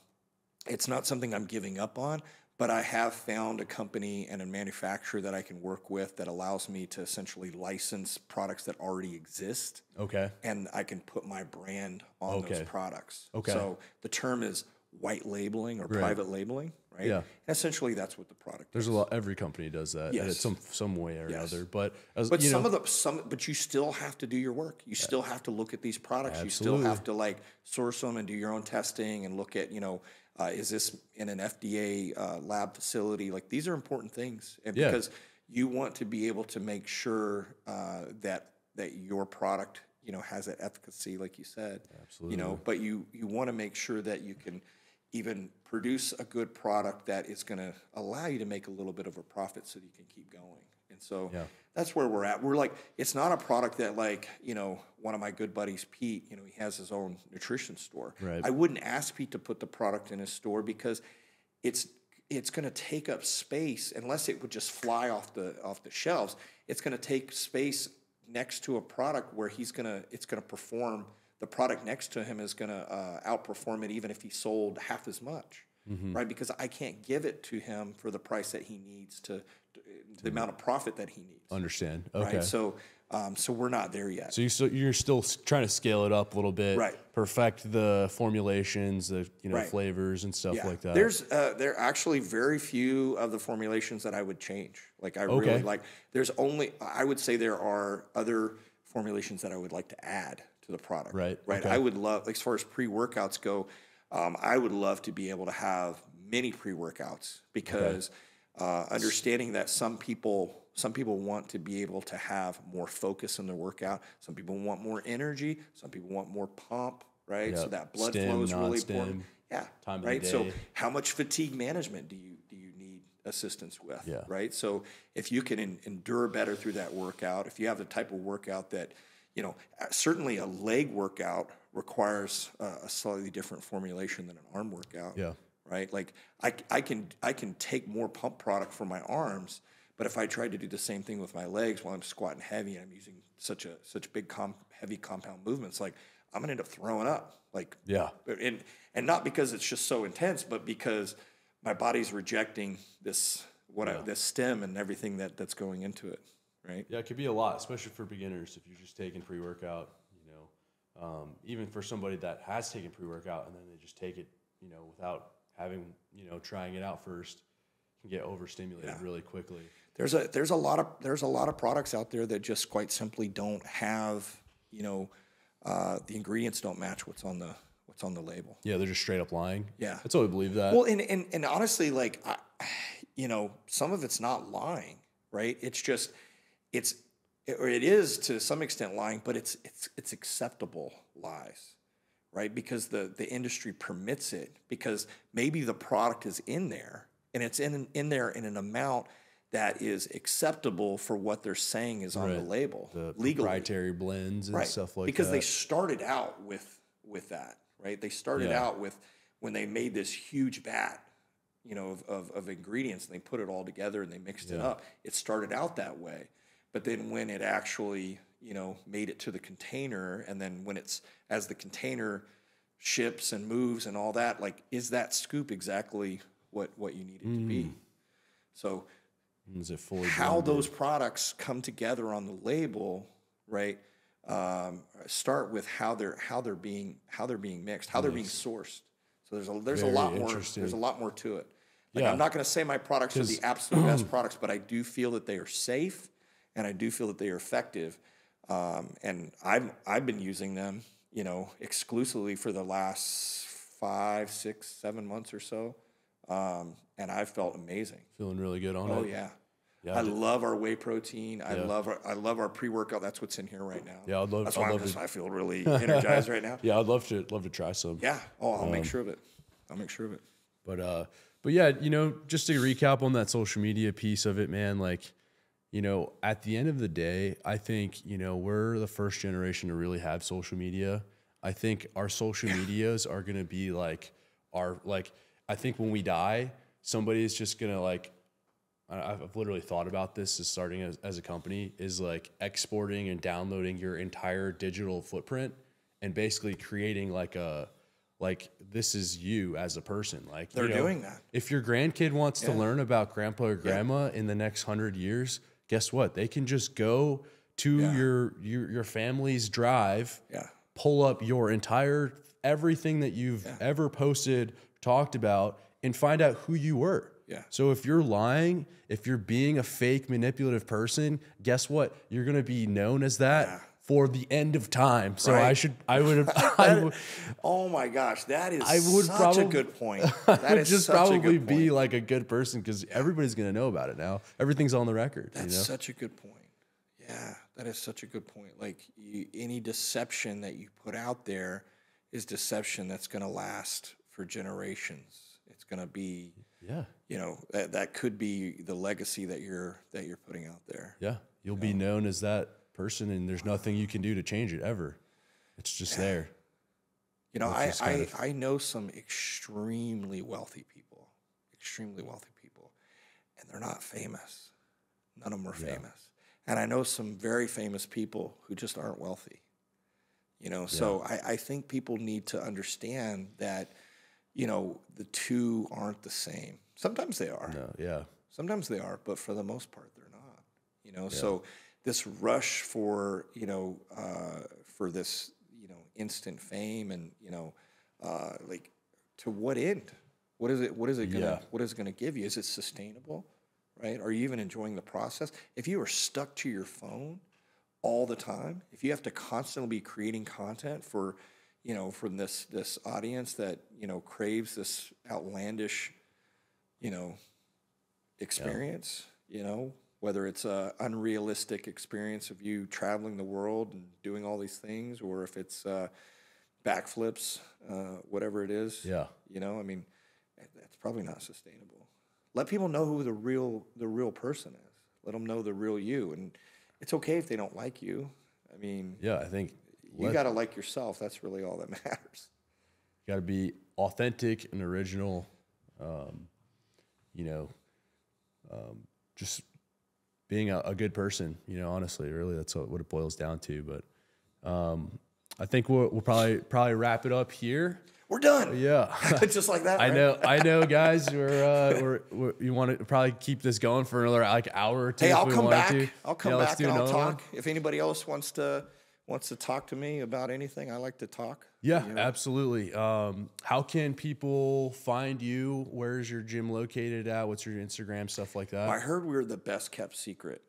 it's not something I'm giving up on, but I have found a company and a manufacturer that I can work with that allows me to essentially license products that already exist. Okay. And I can put my brand on those products. Okay. So the term is white labeling or private labeling, right? Yeah. And essentially, that's what the product There's is. a lot. Every company does that in some way or another. But but but you still have to do your work. You still have to look at these products. Absolutely. You still have to like source them and do your own testing and look at, is this in an FDA lab facility? Like these are important things, and because you want to be able to make sure that your product has that efficacy, like you said. Absolutely. But you want to make sure that you can even produce a good product that is going to allow you to make a little bit of a profit so that you can keep going. And so that's where we're at. We're like, it's not a product that like, one of my good buddies, Pete, he has his own nutrition store. Right. I wouldn't ask Pete to put the product in his store because it's going to take up space unless it would just fly off the shelves. It's going to take space next to a product where it's going to perform. The product next to him is going to outperform it even if he sold half as much, right? Because I can't give it to him for the price that he needs the amount of profit that he needs. Understand. Okay. Right? So we're not there yet. So you're still trying to scale it up a little bit, right? Perfect the formulations, the flavors and stuff like that. There are actually very few of the formulations that I would change. Like I really like. I would say there are other formulations that I would like to add to the product. Right. Okay. I would love, as far as pre-workouts go, I would love to be able to have many pre-workouts because understanding that some people want to be able to have more focus in their workout. Some people want more energy. Some people want more pump, right? Yep. So that blood Stem, flow is really non-stem, important. Yeah. Time of right. the day. So how much fatigue management do you need assistance with? Yeah. Right. So if you can endure better through that workout, if you have the type of workout that, certainly a leg workout requires a slightly different formulation than an arm workout. Yeah. Right. Like I can take more pump product for my arms, but if I tried to do the same thing with my legs while I'm squatting heavy and I'm using such big heavy compound movements, like I'm gonna end up throwing up. Like and not because it's just so intense, but because my body's rejecting this this stem and everything that's going into it. Right. Yeah, it could be a lot, especially for beginners. If you're just taking pre-workout, even for somebody that has taken pre-workout and then they just take it, without having, trying it out first, can get overstimulated really quickly. There's a lot of products out there that just quite simply don't have, the ingredients don't match what's on the label. Yeah, they're just straight up lying. Yeah, I totally believe that. Well, and honestly, like, some of it's not lying, right? It's just it is to some extent lying, but it's acceptable lies, right? Because the industry permits it, because maybe the product is in there and it's in there in an amount that is acceptable for what they're saying is on the label, the legally. Proprietary blends and stuff like because that. Because they started out with that, right? They started out with when they made this huge vat, of ingredients, and they put it all together and they mixed it up. It started out that way. But then when it actually, made it to the container, and then as the container ships and moves and all that, like, is that scoop exactly what you need it to be? So is it fully how blended? those products come together on the label, right? Start with how they're being mixed, how they're being sourced. So there's a lot more. There's a lot more to it. Like, I'm not going to say my products are the absolute best products, but I do feel that they are safe, and I do feel that they are effective. And I've been using them, exclusively for the last 5, 6, 7 months or so, and I've felt amazing. Feeling really good on it. Oh yeah. I love our whey protein. I love our pre-workout. That's what's in here right now. Yeah, I feel really energized right now. Yeah, I'd love to try some. Yeah. Oh, I'll make sure of it. But yeah, just to recap on that social media piece of it, man, like, at the end of the day, I think, we're the first generation to really have social media. I think our social medias are going to be I think when we die, somebody is just going to I've literally thought about this as starting as a company, is like exporting and downloading your entire digital footprint and basically creating this is you as a person. Like, they're doing that. If your grandkid wants to learn about grandpa or grandma in the next 100 years, guess what? They can just go to your family's drive, pull up your entire everything that you've ever posted talked about, and find out who you were. Yeah. So if you're lying, if you're being a fake manipulative person, guess what? You're going to be known as that for the end of time. So Right. I would Oh my gosh, that is such a good point. I That would is just such a probably good be point. like a good person, because everybody's going to know about it now. Everything's on the record. That's you know? such a good point. Yeah, that is such a good point. Like any deception that you put out there is deception that's going to last for generations. It's going to be, you know, that could be the legacy that you're putting out there. Yeah, you'll be known as that person, and there's nothing you can do to change it ever. It's just there. You know, I know some extremely wealthy people, and they're not famous. None of them are famous. And I know some very famous people who just aren't wealthy. You know, so I think people need to understand that, you know, the two aren't the same. Sometimes they are. Sometimes they are, but for the most part, they're not. You know, so this rush for, you know, for this, you know, instant fame and, you know, like, to what end? What is it gonna give you? Is it sustainable? Right? Are you even enjoying the process? If you are stuck to your phone all the time, if you have to constantly be creating content for, you know, from this audience that, you know, craves this outlandish, you know, experience, you know, whether it's a unrealistic experience of you traveling the world and doing all these things, or if it's backflips, whatever it is, you know, I mean, that's probably not sustainable. Let people know who the real person is. Let them know the real you, and it's okay if they don't like you. I mean, I think you got to like yourself. That's really all that matters. You got to be authentic and original. You know, just being a good person. You know, honestly, really, that's what it boils down to. But I think we'll probably wrap it up here. We're done. Yeah, just like that. Right? I know, guys. You want to probably keep this going for another like hour or two. Hey, I'll come back. I'll come back and I'll talk. One. If anybody else wants to talk to me about anything, I like to talk. Yeah, absolutely. How can people find you? Where's your gym located at? What's your Instagram, stuff like that? I heard we were the best kept secret.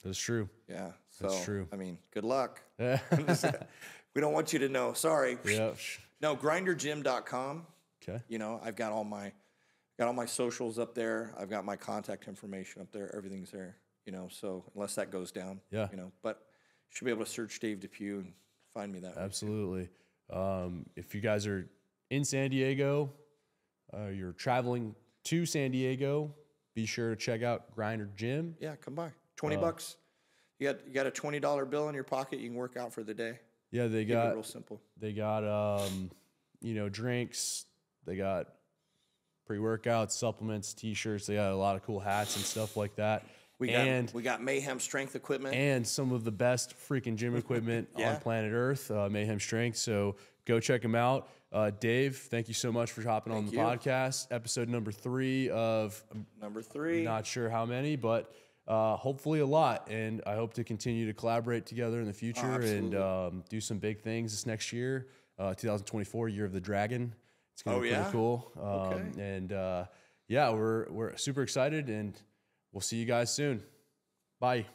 That's true. Yeah, that's true. I mean, good luck. We don't want you to know. Sorry. Yeah. No, grindergym.com. Okay. You know, I've got all my socials up there. I've got my contact information up there. Everything's there. You know, so unless that goes down, you know, but you should be able to search Dave Depew and find me that way. Absolutely. If you guys are in San Diego, you're traveling to San Diego, be sure to check out Grinder Gym. Yeah, come by. $20. You got a $20 bill in your pocket. You can work out for the day. Yeah, Keep it real simple. They got you know, drinks. They got pre-workouts, supplements, T-shirts. They got a lot of cool hats and stuff like that. We got Mayhem strength equipment and some of the best freaking gym equipment on planet Earth. Mayhem Strength. So go check them out. Dave, thank you so much for hopping on the podcast. Episode number 3 of not sure how many, but hopefully a lot. And I hope to continue to collaborate together in the future and do some big things this next year. 2024, Year of the Dragon. It's going to be pretty cool. And we're super excited, and we'll see you guys soon. Bye.